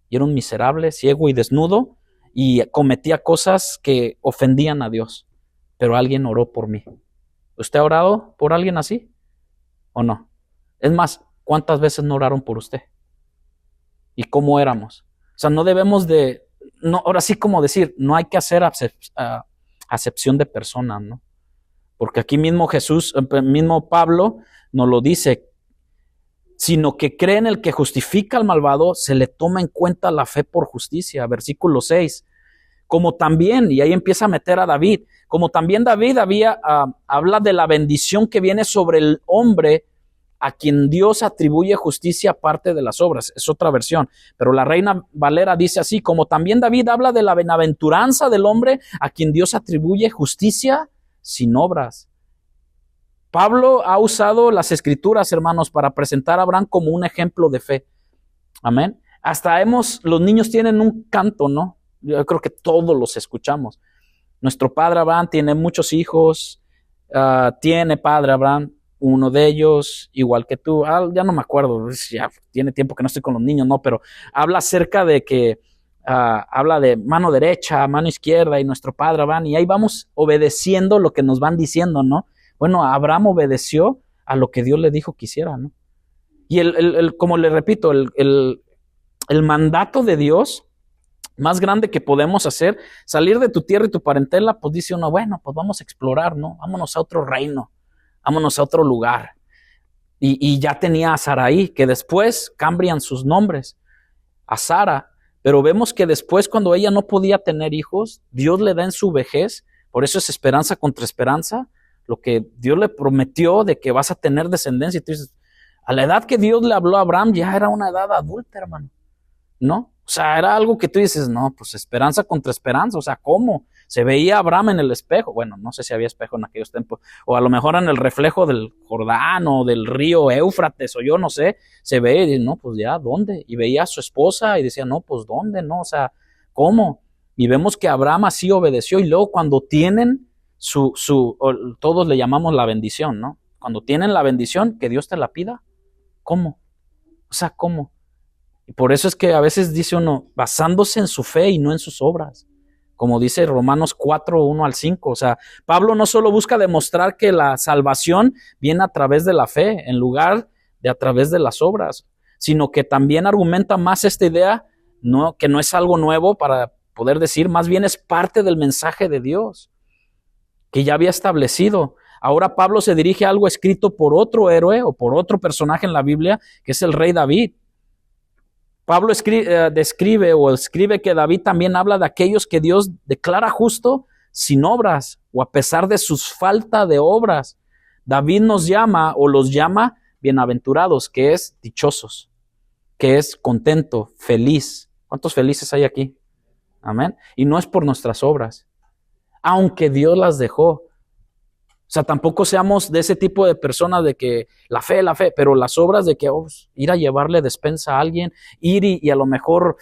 Speaker 1: y era un miserable, ciego y desnudo y cometía cosas que ofendían a Dios, pero alguien oró por mí. ¿Usted ha orado por alguien así o no? Es más, ¿cuántas veces no oraron por usted? ¿Y cómo éramos? O sea, no debemos ahora sí como decir, no hay que hacer acepción de personas, ¿no? Porque aquí mismo mismo Pablo nos lo dice, sino que cree en el que justifica al malvado, se le toma en cuenta la fe por justicia. Versículo 6. Como también, y ahí empieza a meter a David, como también David habla de la bendición que viene sobre el hombre a quien Dios atribuye justicia aparte de las obras. Es otra versión, pero la Reina Valera dice así, como también David habla de la bienaventuranza del hombre a quien Dios atribuye justicia sin obras. Pablo ha usado las escrituras, hermanos, para presentar a Abraham como un ejemplo de fe. Amén. Hasta los niños tienen un canto, ¿no? Yo creo que todos los escuchamos. Nuestro padre Abraham tiene muchos hijos, tiene padre Abraham, uno de ellos, igual que tú, ya no me acuerdo, ya tiene tiempo que no estoy con los niños, ¿no? Pero habla acerca de que, habla de mano derecha, mano izquierda y nuestro padre Abraham, y ahí vamos obedeciendo lo que nos van diciendo, ¿no? Bueno, Abraham obedeció a lo que Dios le dijo que hiciera, ¿no? Y como le repito, el mandato de Dios más grande que podemos hacer, salir de tu tierra y tu parentela, pues dice uno, bueno, pues vamos a explorar, ¿no? Vámonos a otro reino, vámonos a otro lugar. Y ya tenía a Sarai, que después cambian sus nombres a Sara, pero vemos que después cuando ella no podía tener hijos, Dios le da en su vejez, por eso es esperanza contra esperanza, lo que Dios le prometió de que vas a tener descendencia. Y tú dices, a la edad que Dios le habló a Abraham, ya era una edad adulta, hermano, ¿no? O sea, era algo que tú dices, no, pues esperanza contra esperanza, o sea, ¿cómo? Se veía Abraham en el espejo, bueno, no sé si había espejo en aquellos tiempos, o a lo mejor en el reflejo del Jordán o del río Éufrates, o yo no sé, se ve y dice, no, pues ya, ¿dónde? Y veía a su esposa y decía, no, pues ¿dónde? No, o sea, ¿cómo? Y vemos que Abraham así obedeció, y luego cuando tienen todos le llamamos la bendición, ¿no? Cuando tienen la bendición, que Dios te la pida, ¿cómo? O sea, ¿cómo? Y por eso es que a veces dice uno, basándose en su fe y no en sus obras. Como dice Romanos 4, 1 al 5. O sea, Pablo no solo busca demostrar que la salvación viene a través de la fe, en lugar de a través de las obras. sino que también argumenta más esta idea, no, que no es algo nuevo para poder decir, más bien es parte del mensaje de Dios, que ya había establecido. Ahora Pablo se dirige a algo escrito por otro héroe o por otro personaje en la Biblia, que es el rey David. Pablo escribe que David también habla de aquellos que Dios declara justo sin obras o a pesar de sus falta de obras. David nos llama o los llama bienaventurados, que es dichosos, que es contento, feliz. ¿Cuántos felices hay aquí? Amén. Y no es por nuestras obras, aunque Dios las dejó. O sea, tampoco seamos de ese tipo de personas de que la fe, pero las obras de que ir a llevarle despensa a alguien, ir y a lo mejor,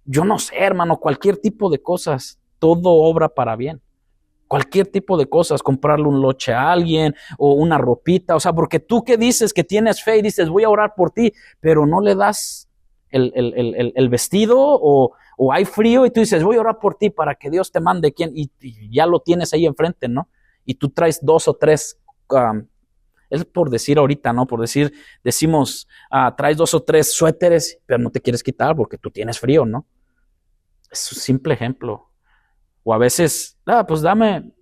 Speaker 1: yo no sé, hermano, cualquier tipo de cosas, todo obra para bien. Cualquier tipo de cosas, comprarle un loche a alguien o una ropita, o sea, porque tú que dices que tienes fe y dices voy a orar por ti, pero no le das el vestido o hay frío y tú dices voy a orar por ti para que Dios te mande quien y ya lo tienes ahí enfrente, ¿no? Y tú traes 2 o 3, es por decir ahorita, ¿no? Por decir, decimos, traes 2 o 3 suéteres, pero no te quieres quitar porque tú tienes frío, ¿no? Es un simple ejemplo. O a veces, pues dame,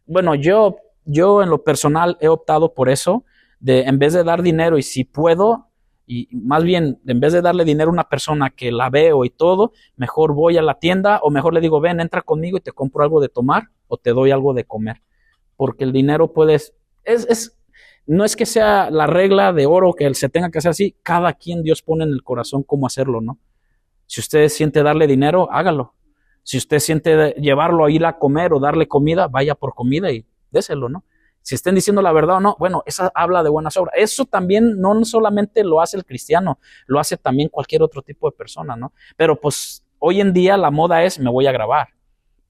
Speaker 1: bueno, yo en lo personal he optado por eso, de en vez de dar dinero y si puedo, y más bien, en vez de darle dinero a una persona que la veo y todo, mejor voy a la tienda o mejor le digo, ven, entra conmigo y te compro algo de tomar o te doy algo de comer. Porque el dinero no es que sea la regla de oro que se tenga que hacer así, cada quien Dios pone en el corazón cómo hacerlo, ¿no? Si usted siente darle dinero, hágalo. Si usted siente llevarlo a ir a comer o darle comida, vaya por comida y déselo, ¿no? Si estén diciendo la verdad o no, bueno, esa habla de buenas obras. Eso también no solamente lo hace el cristiano, lo hace también cualquier otro tipo de persona, ¿no? Pero pues hoy en día la moda es, me voy a grabar,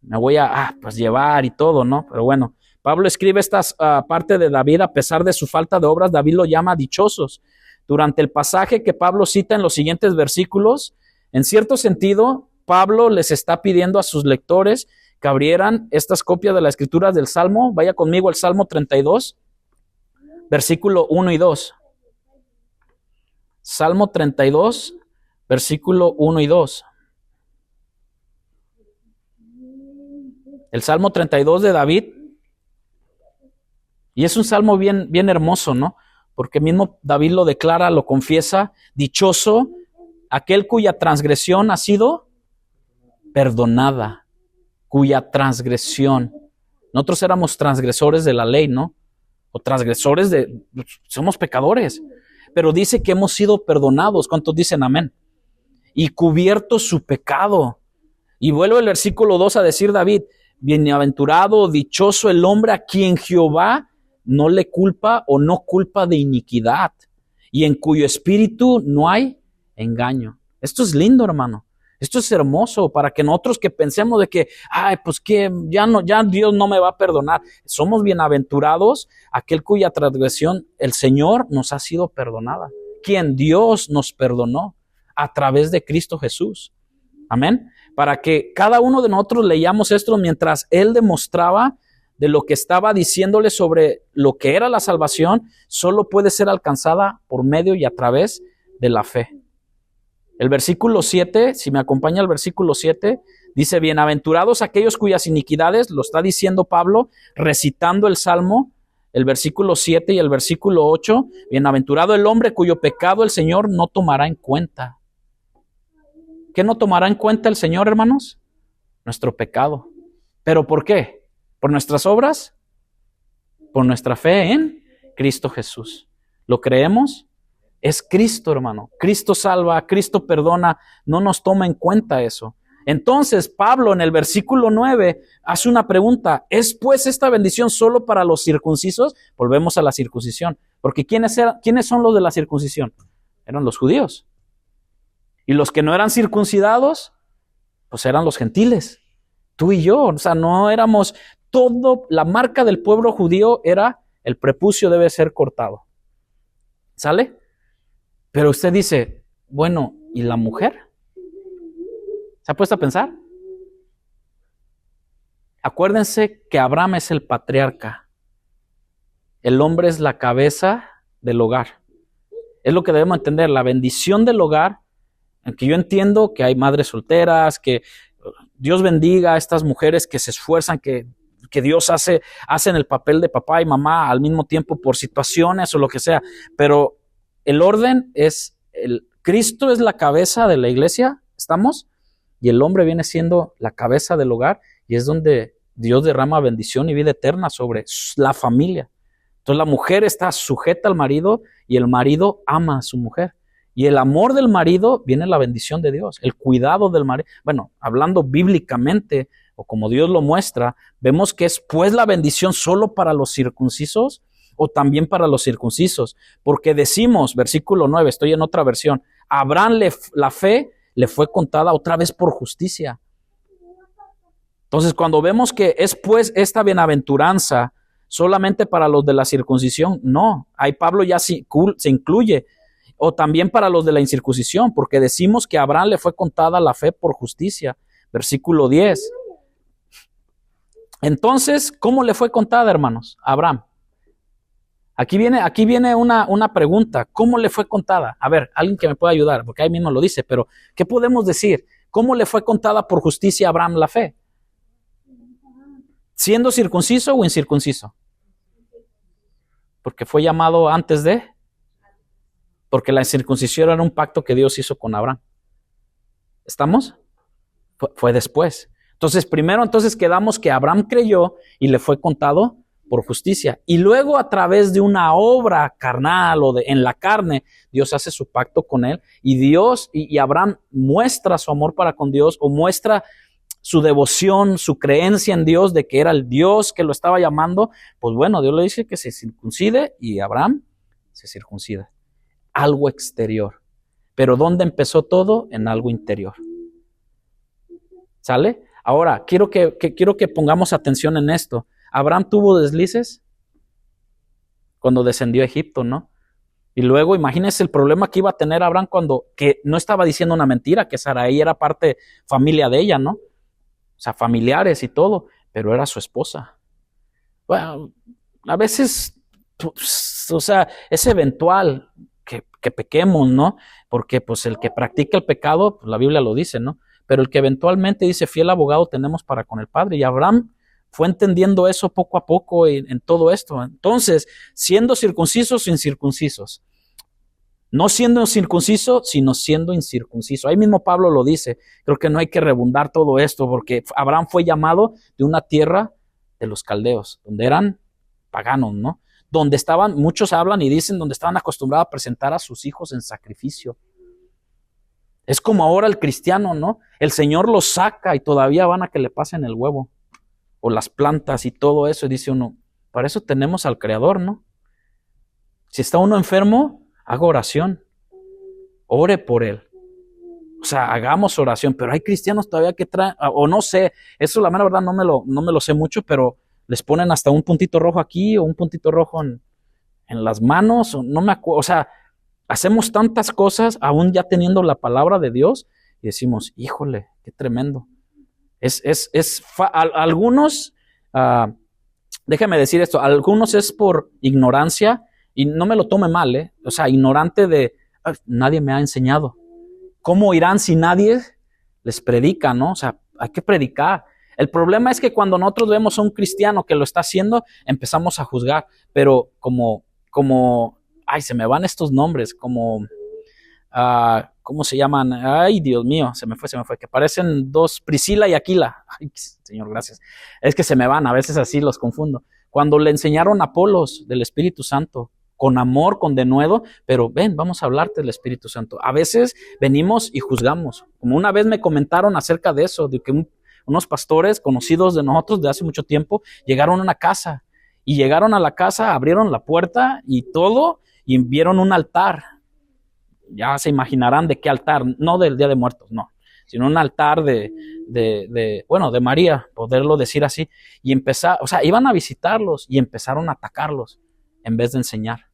Speaker 1: me voy a pues llevar y todo, ¿no? Pero bueno, Pablo escribe esta parte de David, a pesar de su falta de obras, David lo llama dichosos. Durante el pasaje que Pablo cita en los siguientes versículos, en cierto sentido, Pablo les está pidiendo a sus lectores que abrieran estas copias de las escrituras del Salmo. Vaya conmigo al Salmo 32, versículo 1 y 2. Salmo 32, versículo 1 y 2. El Salmo 32 de David. Y es un salmo bien, bien hermoso, ¿no? Porque mismo David lo declara, lo confiesa, dichoso aquel cuya transgresión ha sido perdonada, cuya transgresión. Nosotros éramos transgresores de la ley, ¿no? O transgresores somos pecadores, pero dice que hemos sido perdonados. ¿Cuántos dicen amén? Y cubierto su pecado. Y vuelve el versículo 2 a decir David, bienaventurado, dichoso el hombre a quien Jehová no le culpa o no culpa de iniquidad y en cuyo espíritu no hay engaño. Esto es lindo, hermano. Esto es hermoso para que nosotros que pensemos de que, pues que ya Dios no me va a perdonar. Somos bienaventurados aquel cuya transgresión el Señor nos ha sido perdonada. Quien Dios nos perdonó a través de Cristo Jesús. Amén. Para que cada uno de nosotros leíamos esto mientras Él demostraba de lo que estaba diciéndole sobre lo que era la salvación, solo puede ser alcanzada por medio y a través de la fe. El versículo 7, si me acompaña el versículo 7, dice, bienaventurados aquellos cuyas iniquidades, lo está diciendo Pablo, recitando el Salmo, el versículo 7 y el versículo 8, bienaventurado el hombre cuyo pecado el Señor no tomará en cuenta. ¿Qué no tomará en cuenta el Señor, hermanos? Nuestro pecado. ¿Pero por qué? ¿Por nuestras obras? Por nuestra fe en Cristo Jesús. ¿Lo creemos? Es Cristo, hermano. Cristo salva, Cristo perdona. No nos toma en cuenta eso. Entonces, Pablo en el versículo 9 hace una pregunta. ¿Es pues esta bendición solo para los circuncisos? Volvemos a la circuncisión. Porque ¿quiénes son los de la circuncisión? Eran los judíos. Y los que no eran circuncidados, pues eran los gentiles. Tú y yo, o sea, no éramos todo, la marca del pueblo judío era el prepucio debe ser cortado. ¿Sale? Pero usted dice, bueno, ¿y la mujer? ¿Se ha puesto a pensar? Acuérdense que Abraham es el patriarca. El hombre es la cabeza del hogar. Es lo que debemos entender, la bendición del hogar, en que yo entiendo que hay madres solteras, que Dios bendiga a estas mujeres que se esfuerzan, que Dios hacen el papel de papá y mamá al mismo tiempo por situaciones o lo que sea, pero el orden es, Cristo es la cabeza de la iglesia, ¿estamos? Y el hombre viene siendo la cabeza del hogar y es donde Dios derrama bendición y vida eterna sobre la familia. Entonces la mujer está sujeta al marido y el marido ama a su mujer. Y el amor del marido viene la bendición de Dios, el cuidado del marido. Bueno, hablando bíblicamente o como Dios lo muestra, vemos que es pues la bendición solo para los circuncisos o también para los circuncisos. Porque decimos, versículo 9, estoy en otra versión, Abraham la fe le fue contada otra vez por justicia. Entonces cuando vemos que es pues esta bienaventuranza solamente para los de la circuncisión, no, ahí Pablo ya se incluye, o también para los de la incircuncisión, porque decimos que a Abraham le fue contada la fe por justicia, versículo 10. Entonces, ¿cómo le fue contada, hermanos, a Abraham? Aquí viene una pregunta, ¿cómo le fue contada? A ver, alguien que me pueda ayudar, porque ahí mismo lo dice, pero ¿qué podemos decir? ¿Cómo le fue contada por justicia a Abraham la fe? ¿Siendo circunciso o incircunciso? Porque fue llamado antes de, porque la circuncisión era un pacto que Dios hizo con Abraham. ¿Estamos? Fue después. Entonces, primero quedamos que Abraham creyó y le fue contado por justicia. Y luego a través de una obra carnal o en la carne, Dios hace su pacto con él y Dios y Abraham muestra su amor para con Dios o muestra su devoción, su creencia en Dios de que era el Dios que lo estaba llamando. Pues bueno, Dios le dice que se circuncide y Abraham se circuncida. Algo exterior. Pero ¿dónde empezó todo? En algo interior. ¿Sale? Ahora, quiero que pongamos atención en esto. Abraham tuvo deslices cuando descendió a Egipto, ¿no? Y luego imagínense el problema que iba a tener Abraham que no estaba diciendo una mentira, que Sarai era parte familia de ella, ¿no? O sea, familiares y todo, pero era su esposa. Bueno, a veces, pues, o sea, es eventual que pequemos, ¿no? Porque pues el que practica el pecado, pues, la Biblia lo dice, ¿no? Pero el que eventualmente dice, fiel abogado tenemos para con el Padre. Y Abraham fue entendiendo eso poco a poco en todo esto. Entonces, siendo circuncisos o incircuncisos. No siendo circunciso, sino siendo incircunciso. Ahí mismo Pablo lo dice. Creo que no hay que redundar todo esto, porque Abraham fue llamado de una tierra de los caldeos, donde eran paganos, ¿no? Donde estaban, muchos hablan y dicen, donde estaban acostumbrados a presentar a sus hijos en sacrificio. Es como ahora el cristiano, ¿no? El Señor los saca y todavía van a que le pasen el huevo o las plantas y todo eso. Y dice uno, para eso tenemos al Creador, ¿no? Si está uno enfermo, haga oración. Ore por él. O sea, hagamos oración. Pero hay cristianos todavía que traen, o no sé, eso la mera verdad no me lo sé mucho, pero les ponen hasta un puntito rojo aquí o un puntito rojo en las manos, o no me acuerdo, o sea, hacemos tantas cosas aún ya teniendo la palabra de Dios y decimos, híjole, qué tremendo. Algunos, déjame decir esto, algunos es por ignorancia y no me lo tome mal, o sea, ignorante de, nadie me ha enseñado. ¿Cómo irán si nadie les predica, no? O sea, hay que predicar. El problema es que cuando nosotros vemos a un cristiano que lo está haciendo, empezamos a juzgar, pero como ay, se me van estos nombres, como, ¿cómo se llaman? Ay, Dios mío, se me fue, que parecen dos, Priscila y Aquila. Ay, Señor, gracias. Es que se me van, a veces así los confundo. Cuando le enseñaron a Apolos del Espíritu Santo, con amor, con denuedo, pero ven, vamos a hablarte del Espíritu Santo. A veces venimos y juzgamos. Como una vez me comentaron acerca de eso, de que unos pastores conocidos de nosotros de hace mucho tiempo llegaron a una casa. Y llegaron a la casa, abrieron la puerta y todo, y vieron un altar. Ya se imaginarán de qué altar, no del Día de Muertos, no, sino un altar de María, poderlo decir así. Y o sea, iban a visitarlos y empezaron a atacarlos en vez de enseñar.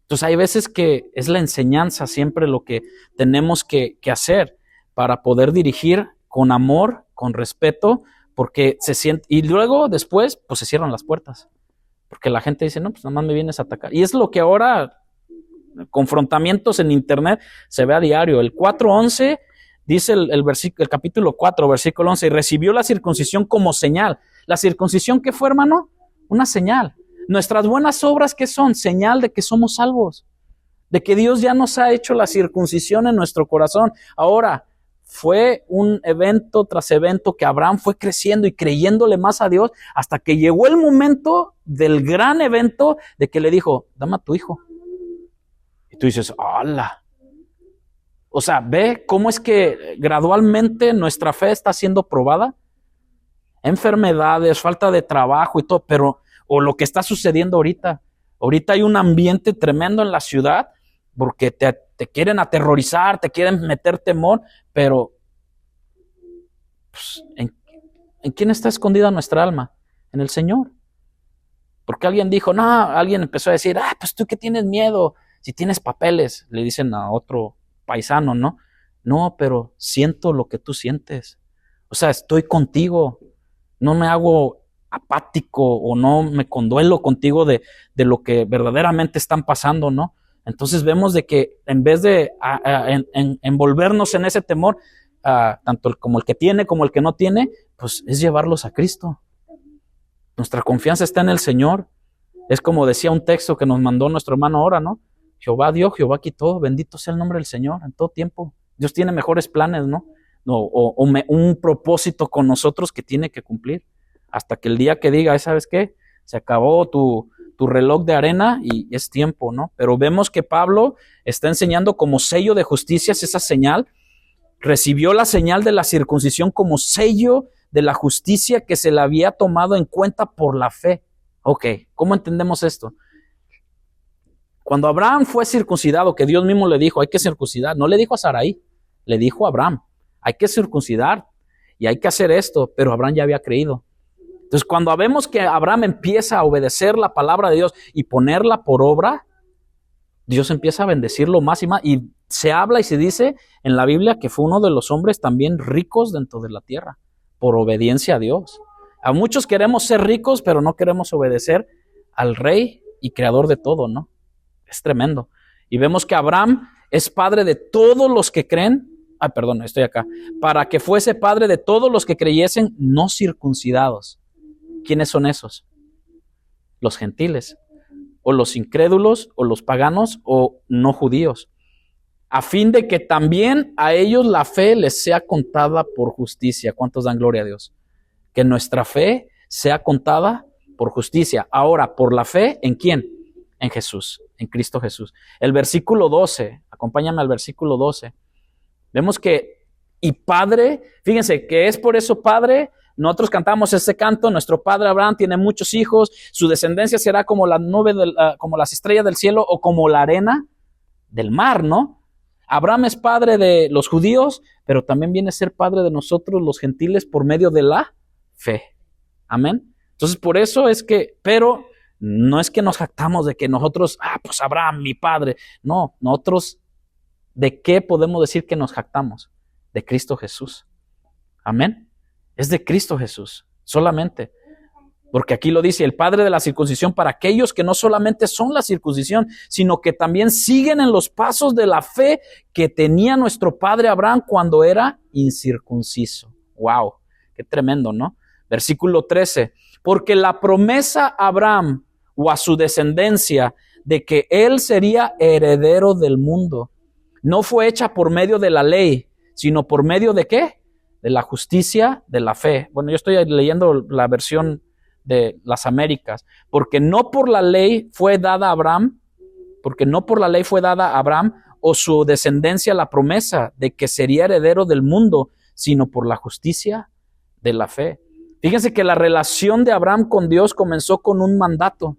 Speaker 1: Entonces hay veces que es la enseñanza siempre lo que tenemos que hacer para poder dirigir con amor, con respeto, porque se siente, y luego después, pues se cierran las puertas. Porque la gente dice, no, pues nada más me vienes a atacar. Y es lo que ahora confrontamientos en internet, se ve a diario. El 4:11 dice el capítulo 4, versículo 11, y recibió la circuncisión como señal. ¿La circuncisión qué fue, hermano? Una señal. Nuestras buenas obras, ¿qué son? Señal de que somos salvos, de que Dios ya nos ha hecho la circuncisión en nuestro corazón. Ahora, fue un evento tras evento que Abraham fue creciendo y creyéndole más a Dios hasta que llegó el momento del gran evento de que le dijo, dame a tu hijo. Y tú dices, ¡hala! O sea, ve cómo es que gradualmente nuestra fe está siendo probada. Enfermedades, falta de trabajo y todo, pero, o lo que está sucediendo ahorita. Ahorita hay un ambiente tremendo en la ciudad porque te quieren aterrorizar, te quieren meter temor, pero pues, ¿en quién está escondida nuestra alma? En el Señor. Porque alguien dijo, no, alguien empezó a decir, pues tú que tienes miedo, si tienes papeles, le dicen a otro paisano, ¿no? No, pero siento lo que tú sientes. O sea, estoy contigo, no me hago apático o no me conduelo contigo de lo que verdaderamente están pasando, ¿no? Entonces vemos de que en vez de envolvernos en ese temor, tanto como el que tiene como el que no tiene, pues es llevarlos a Cristo. Nuestra confianza está en el Señor. Es como decía un texto que nos mandó nuestro hermano ahora, ¿no? Jehová dio, Jehová quitó, bendito sea el nombre del Señor en todo tiempo. Dios tiene mejores planes, ¿no? Un propósito con nosotros que tiene que cumplir. Hasta que el día que diga, ¿sabes qué? Se acabó tu reloj de arena y es tiempo, ¿no? Pero vemos que Pablo está enseñando como sello de justicia, es esa señal. Recibió la señal de la circuncisión como sello de la justicia que se le había tomado en cuenta por la fe. Ok, ¿cómo entendemos esto? Cuando Abraham fue circuncidado, que Dios mismo le dijo, hay que circuncidar, no le dijo a Sarai, le dijo a Abraham, hay que circuncidar y hay que hacer esto, pero Abraham ya había creído. Entonces, cuando vemos que Abraham empieza a obedecer la palabra de Dios y ponerla por obra, Dios empieza a bendecirlo más y más. Y se habla y se dice en la Biblia que fue uno de los hombres también ricos dentro de la tierra, por obediencia a Dios. A muchos queremos ser ricos, pero no queremos obedecer al Rey y Creador de todo, ¿no? Es tremendo. Y vemos que Abraham es padre de todos los que creen. Estoy acá. Para que fuese padre de todos los que creyesen no circuncidados. ¿Quiénes son esos? Los gentiles, o los incrédulos, o los paganos, o no judíos. A fin de que también a ellos la fe les sea contada por justicia. ¿Cuántos dan gloria a Dios? Que nuestra fe sea contada por justicia. Ahora, por la fe, ¿en quién? En Jesús, en Cristo Jesús. El versículo 12, acompáñame al versículo 12. Vemos que, y Padre, fíjense que es por eso Padre. Nosotros cantamos este canto, nuestro padre Abraham tiene muchos hijos, su descendencia será como la nube, como las estrellas del cielo o como la arena del mar, ¿no? Abraham es padre de los judíos, pero también viene a ser padre de nosotros los gentiles por medio de la fe. Amén. Entonces por eso es que, pero no es que nos jactamos de que nosotros, pues Abraham, mi padre. No, nosotros, ¿de qué podemos decir que nos jactamos? De Cristo Jesús. Amén. Es de Cristo Jesús, solamente. Porque aquí lo dice, el padre de la circuncisión para aquellos que no solamente son la circuncisión, sino que también siguen en los pasos de la fe que tenía nuestro padre Abraham cuando era incircunciso. ¡Wow! ¡Qué tremendo!, ¿no? Versículo 13. Porque la promesa a Abraham o a su descendencia de que él sería heredero del mundo no fue hecha por medio de la ley, sino por medio de ¿qué? De la justicia de la fe. Bueno, yo estoy leyendo la versión de las Américas. Porque no por la ley fue dada a Abraham, o su descendencia la promesa de que sería heredero del mundo, sino por la justicia de la fe. Fíjense que la relación de Abraham con Dios comenzó con un mandato,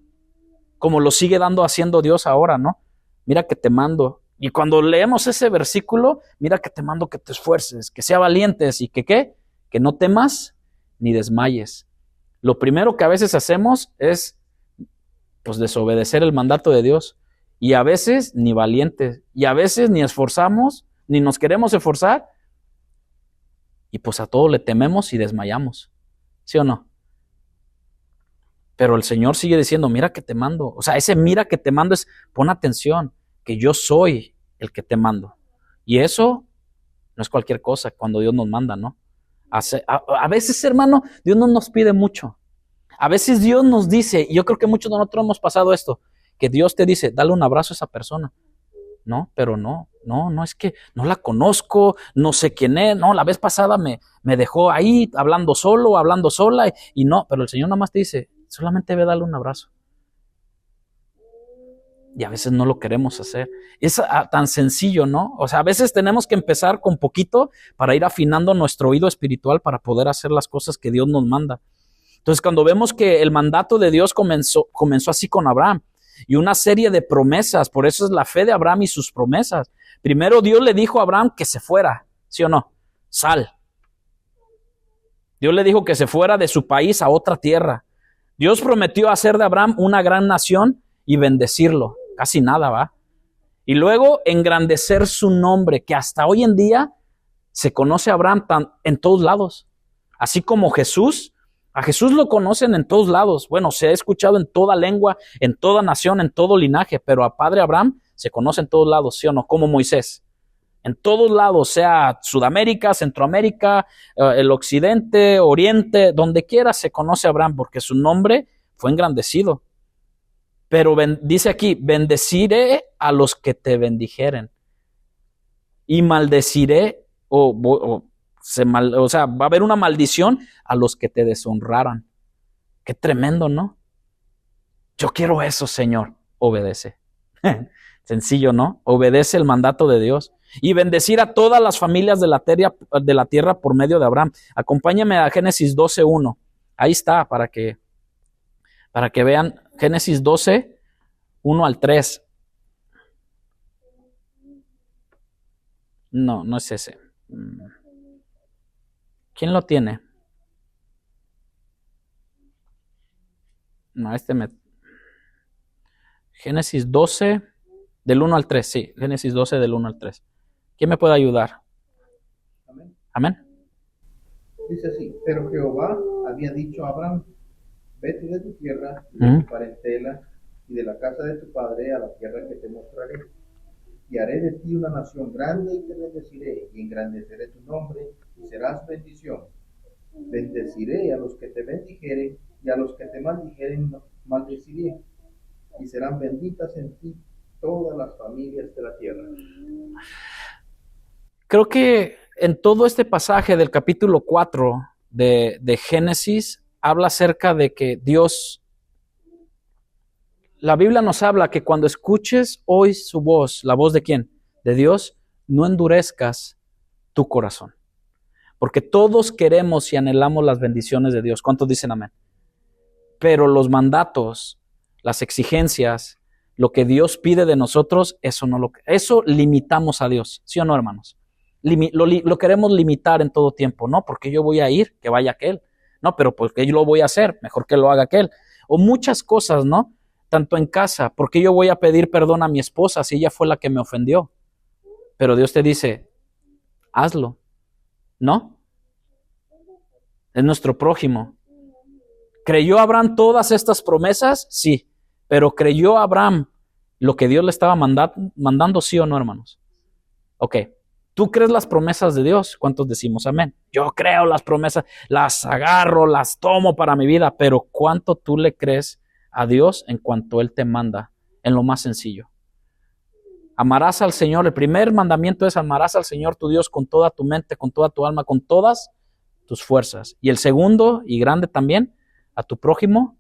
Speaker 1: como lo sigue haciendo Dios ahora, ¿no? Mira que te mando. Y cuando leemos ese versículo, mira que te mando que te esfuerces, que sea valientes y que ¿qué? Que no temas ni desmayes. Lo primero que a veces hacemos es pues desobedecer el mandato de Dios. Y a veces ni valientes. Y a veces ni esforzamos, ni nos queremos esforzar. Y pues a todo le tememos y desmayamos. ¿Sí o no? Pero el Señor sigue diciendo, mira que te mando. O sea, ese mira que te mando es pon atención. porque yo soy el que te mando. Y eso no es cualquier cosa cuando Dios nos manda, ¿no? A veces, hermano, Dios no nos pide mucho. A veces Dios nos dice, y yo creo que muchos de nosotros hemos pasado esto, que Dios te dice, dale un abrazo a esa persona. No, pero no, es que no la conozco, no sé quién es, no, la vez pasada me dejó ahí hablando solo, hablando sola, y no, pero el Señor nada más te dice, solamente ve a darle un abrazo. Y a veces no lo queremos hacer. Es tan sencillo, ¿no? O sea, a veces tenemos que empezar con poquito para ir afinando nuestro oído espiritual para poder hacer las cosas que Dios nos manda. Entonces, cuando vemos que el mandato de Dios comenzó así con Abraham, y una serie de promesas, por eso es la fe de Abraham y sus promesas. Primero Dios le dijo a Abraham que se fuera, ¿sí o no? Sal. Dios le dijo que se fuera de su país a otra tierra. Dios prometió hacer de Abraham una gran nación y bendecirlo. Casi nada, ¿va? Y luego engrandecer su nombre, que hasta hoy en día se conoce a Abraham en todos lados. Así como Jesús, a Jesús lo conocen en todos lados. Bueno, se ha escuchado en toda lengua, en toda nación, en todo linaje, pero a Padre Abraham se conoce en todos lados, ¿sí o no? Como Moisés. En todos lados, sea Sudamérica, Centroamérica, el occidente, oriente, donde quiera se conoce a Abraham porque su nombre fue engrandecido. Pero dice aquí, bendeciré a los que te bendijeren y maldeciré va a haber una maldición a los que te deshonraran. Qué tremendo, ¿no? Yo quiero eso, Señor. Obedece. Sencillo, ¿no? Obedece el mandato de Dios. Y bendecir a todas las familias de la tierra por medio de Abraham. Acompáñame a Génesis 12:1. Ahí está, para que vean. Génesis 12:1-3. No es ese. ¿Quién lo tiene? No, Génesis 12, del 1-3, sí. Génesis 12, del 1-3. ¿Quién me puede ayudar?
Speaker 2: Amén.
Speaker 1: Amén.
Speaker 2: Dice así, pero Jehová había dicho a Abraham, vete de tu tierra, de tu parentela y de la casa de tu padre a la tierra que te mostraré. Y haré de ti una nación grande y te bendeciré y engrandeceré tu nombre y serás bendición. Bendeciré a los que te bendijeren y a los que te maldijeren maldeciré. Y serán benditas en ti todas las familias de la tierra.
Speaker 1: Creo que en todo este pasaje del capítulo 4 de Génesis habla acerca de que Dios, la Biblia nos habla que cuando escuches hoy su voz, ¿la voz de quién? De Dios, no endurezcas tu corazón. Porque todos queremos y anhelamos las bendiciones de Dios. ¿Cuántos dicen amén? Pero los mandatos, las exigencias, lo que Dios pide de nosotros, eso limitamos a Dios, ¿sí o no, hermanos? Lo queremos limitar en todo tiempo, ¿no? Porque yo voy a ir, que vaya aquel. No, pero porque yo lo voy a hacer, mejor que lo haga aquel. O muchas cosas, ¿no? Tanto en casa, porque yo voy a pedir perdón a mi esposa si ella fue la que me ofendió. Pero Dios te dice, hazlo, ¿no? Es nuestro prójimo. ¿Creyó Abraham todas estas promesas? Sí. Pero ¿creyó Abraham lo que Dios le estaba mandando, sí o no, hermanos? Ok. ¿Tú crees las promesas de Dios? ¿Cuántos decimos amén? Yo creo las promesas, las agarro, las tomo para mi vida, pero ¿cuánto tú le crees a Dios en cuanto Él te manda? En lo más sencillo. Amarás al Señor. El primer mandamiento es amarás al Señor tu Dios con toda tu mente, con toda tu alma, con todas tus fuerzas. Y el segundo, y grande también, a tu prójimo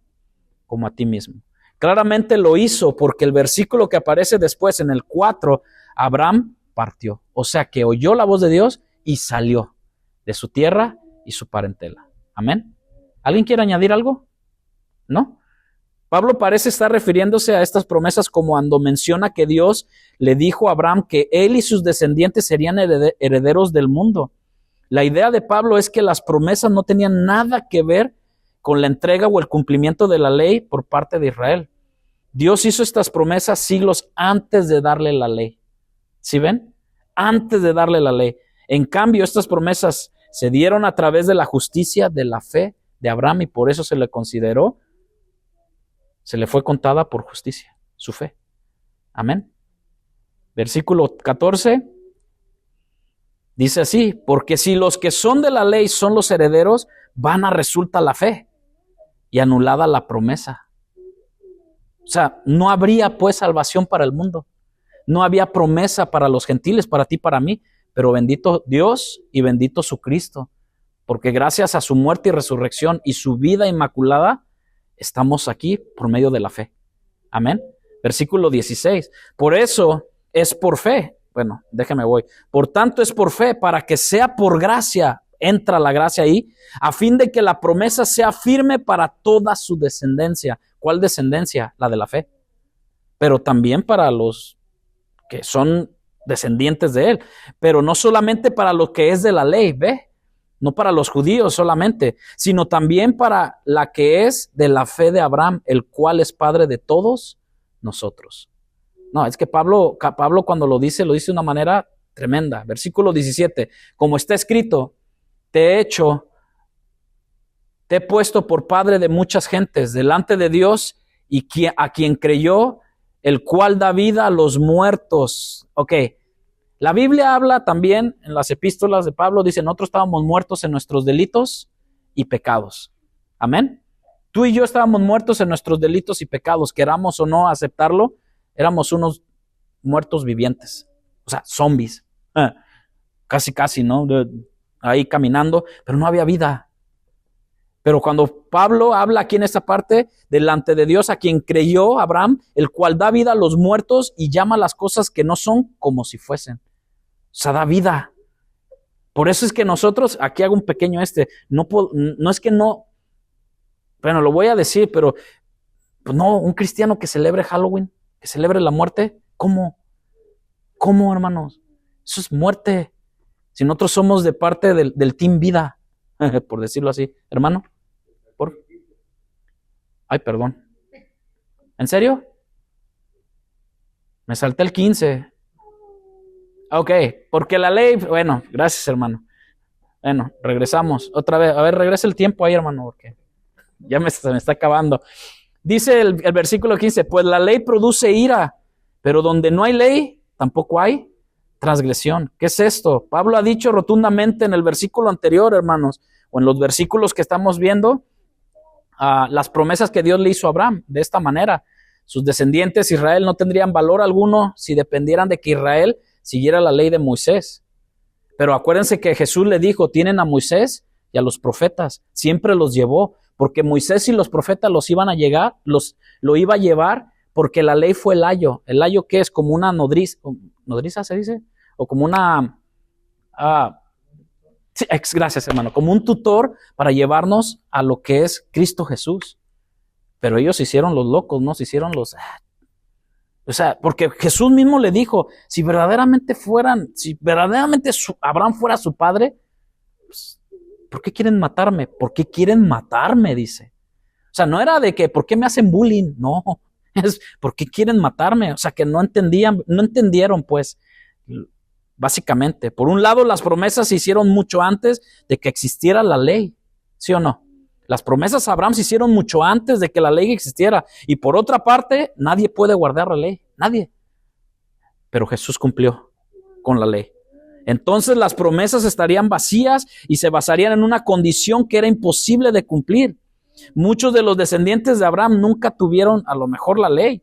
Speaker 1: como a ti mismo. Claramente lo hizo porque el versículo que aparece después en el 4, Abraham partió. O sea que oyó la voz de Dios y salió de su tierra y su parentela. Amén. ¿Alguien quiere añadir algo? ¿No? Pablo parece estar refiriéndose a estas promesas como cuando menciona que Dios le dijo a Abraham que él y sus descendientes serían herederos del mundo. La idea de Pablo es que las promesas no tenían nada que ver con la entrega o el cumplimiento de la ley por parte de Israel. Dios hizo estas promesas siglos antes de darle la ley. ¿Sí ven? Antes de darle la ley. En cambio, estas promesas se dieron a través de la justicia de la fe de Abraham y por eso se le fue contada por justicia, su fe. Amén. Versículo 14. Dice así, porque si los que son de la ley son los herederos, vana resulta la fe y anulada la promesa. O sea, no habría pues salvación para el mundo. No había promesa para los gentiles, para ti, para mí. Pero bendito Dios y bendito su Cristo. Porque gracias a su muerte y resurrección y su vida inmaculada, estamos aquí por medio de la fe. Amén. Versículo 16. Por eso es por fe. Bueno, déjame voy. Por tanto es por fe, para que sea por gracia, entra la gracia ahí, a fin de que la promesa sea firme para toda su descendencia. ¿Cuál descendencia? La de la fe. Pero también para los que son descendientes de él. Pero no solamente para lo que es de la ley, ¿ve? No para los judíos solamente, sino también para la que es de la fe de Abraham, el cual es padre de todos nosotros. No, es que Pablo cuando lo dice de una manera tremenda. Versículo 17, como está escrito, te he puesto por padre de muchas gentes delante de Dios y a quien creyó, el cual da vida a los muertos. Ok, la Biblia habla también en las epístolas de Pablo, dice, nosotros estábamos muertos en nuestros delitos y pecados. Amén. Tú y yo estábamos muertos en nuestros delitos y pecados, queramos o no aceptarlo, éramos unos muertos vivientes, o sea, zombies, casi, ¿no? Ahí caminando, pero no había vida. Pero cuando Pablo habla aquí en esta parte, delante de Dios, a quien creyó Abraham, el cual da vida a los muertos y llama las cosas que no son como si fuesen. O sea, da vida. Por eso es que nosotros, aquí hago un pequeño no es que no, bueno, lo voy a decir, pero pues no, un cristiano que celebre Halloween, que celebre la muerte, ¿cómo? ¿Cómo, hermanos? Eso es muerte. Si nosotros somos de parte del team vida, por decirlo así, hermano. Ay, perdón. ¿En serio? Me salté el 15. Ok, porque la ley, bueno, gracias, hermano. Bueno, regresamos otra vez. A ver, regresa el tiempo ahí, hermano, porque ya se me está acabando. Dice el versículo 15, pues la ley produce ira, pero donde no hay ley, tampoco hay transgresión. ¿Qué es esto? Pablo ha dicho rotundamente en el versículo anterior, hermanos, o en los versículos que estamos viendo, las promesas que Dios le hizo a Abraham, de esta manera. Sus descendientes, Israel, no tendrían valor alguno si dependieran de que Israel siguiera la ley de Moisés. Pero acuérdense que Jesús le dijo, tienen a Moisés y a los profetas, siempre los llevó, porque Moisés y los profetas lo iba a llevar, porque la ley fue el ayo. El ayo, ¿qué es? Como una nodriza, ¿se dice? O como una... sí, gracias, hermano. Como un tutor para llevarnos a lo que es Cristo Jesús. Pero ellos se hicieron los locos, ¿no? Se hicieron los... O sea, porque Jesús mismo le dijo, si verdaderamente Abraham fuera su padre, pues, ¿por qué quieren matarme? ¿Por qué quieren matarme? Dice. O sea, no era de que, ¿por qué me hacen bullying? No, es, ¿por qué quieren matarme? O sea, que no entendieron, pues, básicamente. Por un lado, las promesas se hicieron mucho antes de que existiera la ley, ¿sí o no? Las promesas a Abraham se hicieron mucho antes de que la ley existiera. Y por otra parte, nadie puede guardar la ley. Nadie. Pero Jesús cumplió con la ley. Entonces las promesas estarían vacías y se basarían en una condición que era imposible de cumplir. Muchos de los descendientes de Abraham nunca tuvieron a lo mejor la ley.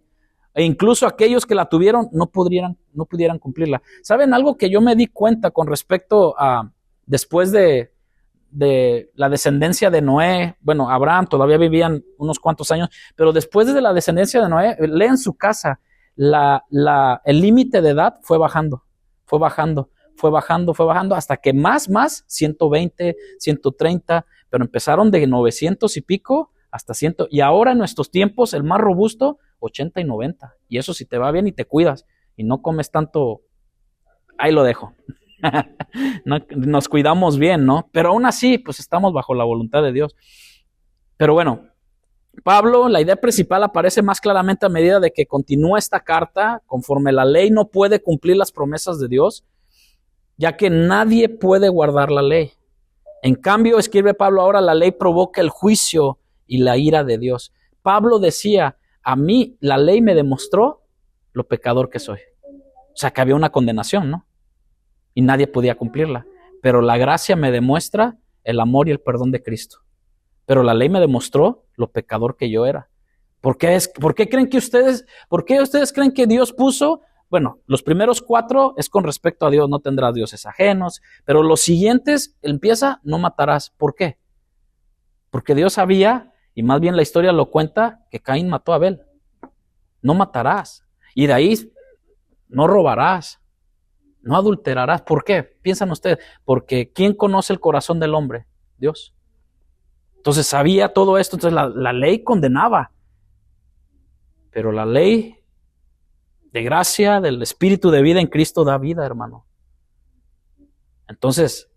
Speaker 1: E incluso aquellos que la tuvieron no pudieran cumplirla. ¿Saben algo que yo me di cuenta con respecto a después de la descendencia de Noé? Bueno, Abraham todavía vivían unos cuantos años, pero después de la descendencia de Noé, lee en su casa, el límite de edad fue bajando, hasta que más, 120, 130, pero empezaron de 900 y pico hasta 100, y ahora en nuestros tiempos, el más robusto, 80 y 90, y eso si te va bien y te cuidas, y no comes tanto, ahí lo dejo. Nos cuidamos bien, ¿no? Pero aún así, pues estamos bajo la voluntad de Dios. Pero bueno, Pablo, la idea principal aparece más claramente a medida de que continúa esta carta, conforme la ley no puede cumplir las promesas de Dios, ya que nadie puede guardar la ley. En cambio, escribe Pablo ahora, la ley provoca el juicio y la ira de Dios. Pablo decía, a mí la ley me demostró lo pecador que soy. O sea, que había una condenación, ¿no? Y nadie podía cumplirla. Pero la gracia me demuestra el amor y el perdón de Cristo. Pero la ley me demostró lo pecador que yo era. ¿Por qué ustedes creen que Dios puso? Bueno, los primeros 4 es con respecto a Dios, no tendrás dioses ajenos, pero los siguientes empieza, no matarás. ¿Por qué? Porque Dios sabía, y más bien la historia lo cuenta, que Caín mató a Abel. No matarás. Y de ahí, no robarás, no adulterarás. ¿Por qué? Piensan ustedes, porque ¿quién conoce el corazón del hombre? Dios. Entonces sabía todo esto, entonces la ley condenaba. Pero la ley de gracia, del Espíritu de vida en Cristo da vida, hermano. Entonces,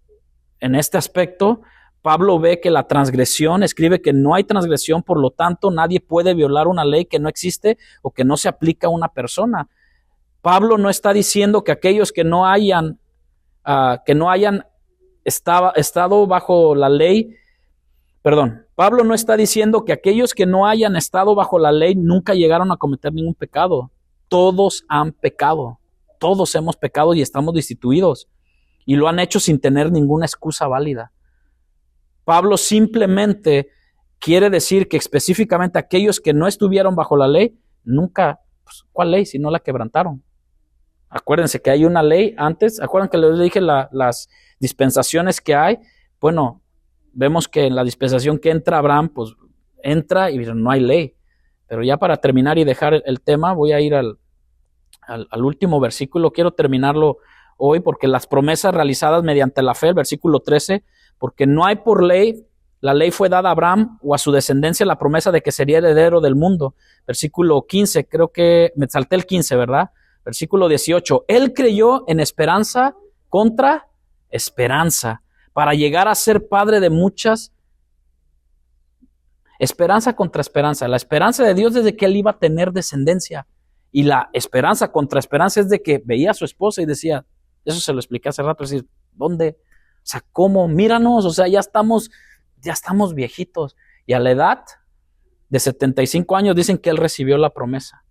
Speaker 1: en este aspecto, Pablo ve que la transgresión, escribe que no hay transgresión, por lo tanto, nadie puede violar una ley que no existe o que no se aplica a una persona. Pablo no está diciendo que aquellos que no hayan estado bajo la ley, Pablo no está diciendo que aquellos que no hayan estado bajo la ley nunca llegaron a cometer ningún pecado. Todos han pecado, todos hemos pecado y estamos destituidos, y lo han hecho sin tener ninguna excusa válida. Pablo simplemente quiere decir que específicamente aquellos que no estuvieron bajo la ley, nunca, pues, ¿cuál ley? Si no la quebrantaron. Acuérdense que hay una ley antes, acuérdense que les dije las dispensaciones que hay. Bueno, vemos que en la dispensación que entra Abraham, pues entra y no hay ley. Pero ya para terminar y dejar el tema, voy a ir al último versículo. Quiero terminarlo hoy porque las promesas realizadas mediante la fe, el versículo 13, porque no hay por ley, la ley fue dada a Abraham o a su descendencia la promesa de que sería heredero del mundo. Versículo 15, creo que me salté el 15, ¿verdad? Versículo 18, él creyó en esperanza contra esperanza para llegar a ser padre de muchas. Esperanza contra esperanza. La esperanza de Dios es de que él iba a tener descendencia. Y la esperanza contra esperanza es de que veía a su esposa y decía, eso se lo expliqué hace rato, es decir, ¿dónde? O sea, ¿cómo? Míranos, o sea, ya estamos viejitos. Y a la edad de 75 años dicen que él recibió la promesa.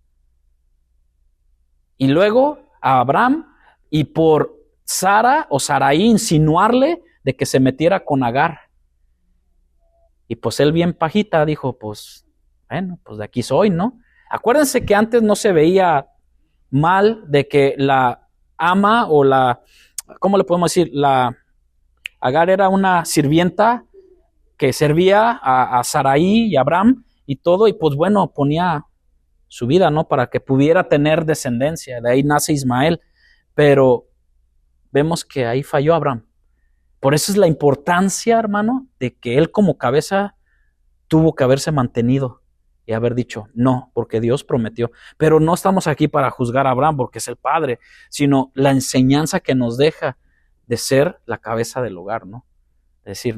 Speaker 1: Y luego a Abraham, y por Sara o Sarai insinuarle de que se metiera con Agar. Y pues él bien pajita dijo, pues, bueno, pues de aquí soy, ¿no? Acuérdense que antes no se veía mal de que la ama o ¿cómo le podemos decir? Agar era una sirvienta que servía a Sarai y a Abraham y todo, y pues bueno, ponía su vida, ¿no? Para que pudiera tener descendencia. De ahí nace Ismael. Pero vemos que ahí falló Abraham. Por eso es la importancia, hermano, de que él como cabeza tuvo que haberse mantenido y haber dicho no, porque Dios prometió. Pero no estamos aquí para juzgar a Abraham porque es el padre, sino la enseñanza que nos deja de ser la cabeza del hogar, ¿no? De decir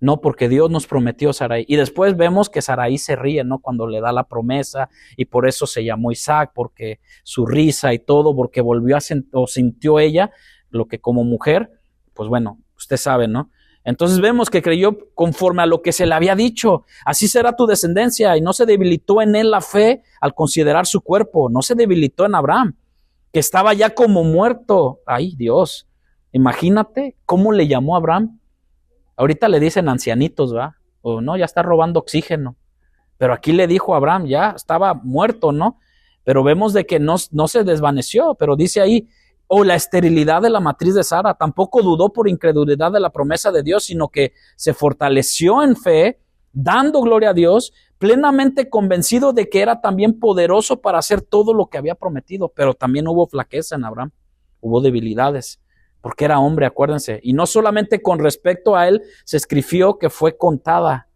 Speaker 1: no, porque Dios nos prometió Sarai. Y después vemos que Sarai se ríe, ¿no? Cuando le da la promesa, y por eso se llamó Isaac, porque su risa y todo, porque volvió o sintió ella lo que como mujer, pues bueno, usted sabe, ¿no? Entonces vemos que creyó conforme a lo que se le había dicho. Así será tu descendencia. Y no se debilitó en él la fe al considerar su cuerpo. No se debilitó en Abraham, que estaba ya como muerto. Ay, Dios. Imagínate cómo le llamó a Abraham. Ahorita le dicen ancianitos, ¿va? O no, ya está robando oxígeno. Pero aquí le dijo a Abraham, ya estaba muerto, ¿no? Pero vemos de que no se desvaneció. Pero dice ahí, o la esterilidad de la matriz de Sara, tampoco dudó por incredulidad de la promesa de Dios, sino que se fortaleció en fe, dando gloria a Dios, plenamente convencido de que era también poderoso para hacer todo lo que había prometido. Pero también hubo flaqueza en Abraham, hubo debilidades, porque era hombre, acuérdense. Y no solamente con respecto a él se escribió que fue contada,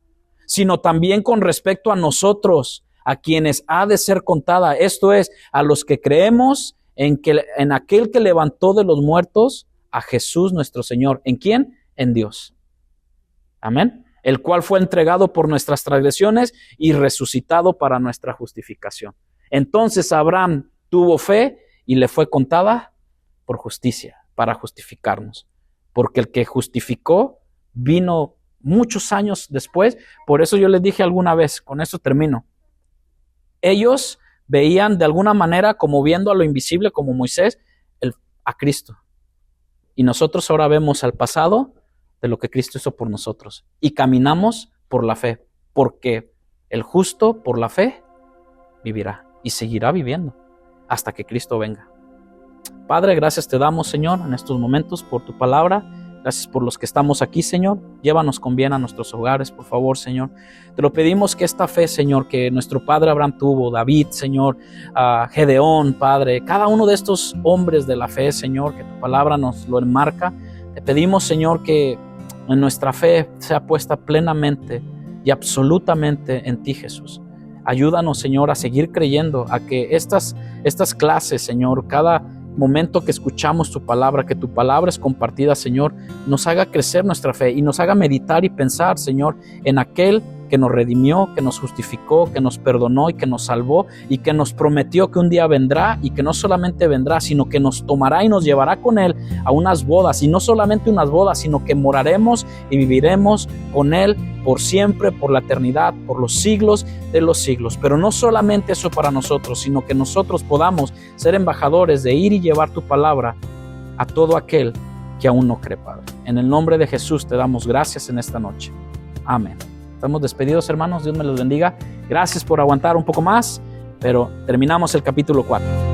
Speaker 1: sino también con respecto a nosotros, a quienes ha de ser contada. Esto es, a los que creemos en aquel que levantó de los muertos a Jesús nuestro Señor. ¿En quién? En Dios. Amén. El cual fue entregado por nuestras transgresiones y resucitado para nuestra justificación. Entonces Abraham tuvo fe y le fue contada por justicia, para justificarnos. Porque el que justificó vino muchos años después. Por eso yo les dije alguna vez, con esto termino. Ellos veían de alguna manera como viendo a lo invisible, como Moisés, a Cristo. Y nosotros ahora vemos al pasado de lo que Cristo hizo por nosotros. Y caminamos por la fe, porque el justo por la fe vivirá y seguirá viviendo hasta que Cristo venga. Padre, gracias te damos, Señor, en estos momentos por tu palabra. Gracias por los que estamos aquí, Señor. Llévanos con bien a nuestros hogares, por favor, Señor. Te lo pedimos que esta fe, Señor, que nuestro padre Abraham tuvo, David, Señor, Gedeón, Padre, cada uno de estos hombres de la fe, Señor, que tu palabra nos lo enmarca. Te pedimos, Señor, que en nuestra fe sea puesta plenamente y absolutamente en ti, Jesús. Ayúdanos, Señor, a seguir creyendo, a que estas clases, Señor, cada momento que escuchamos tu palabra, que tu palabra es compartida, Señor, nos haga crecer nuestra fe y nos haga meditar y pensar, Señor, en aquel que nos redimió, que nos justificó, que nos perdonó y que nos salvó y que nos prometió que un día vendrá y que no solamente vendrá, sino que nos tomará y nos llevará con Él a unas bodas, y no solamente unas bodas, sino que moraremos y viviremos con Él por siempre, por la eternidad, por los siglos de los siglos. Pero no solamente eso para nosotros, sino que nosotros podamos ser embajadores de ir y llevar tu palabra a todo aquel que aún no cree, Padre. En el nombre de Jesús te damos gracias en esta noche. Amén. Estamos despedidos, hermanos. Dios me los bendiga. Gracias por aguantar un poco más, pero terminamos el capítulo 4.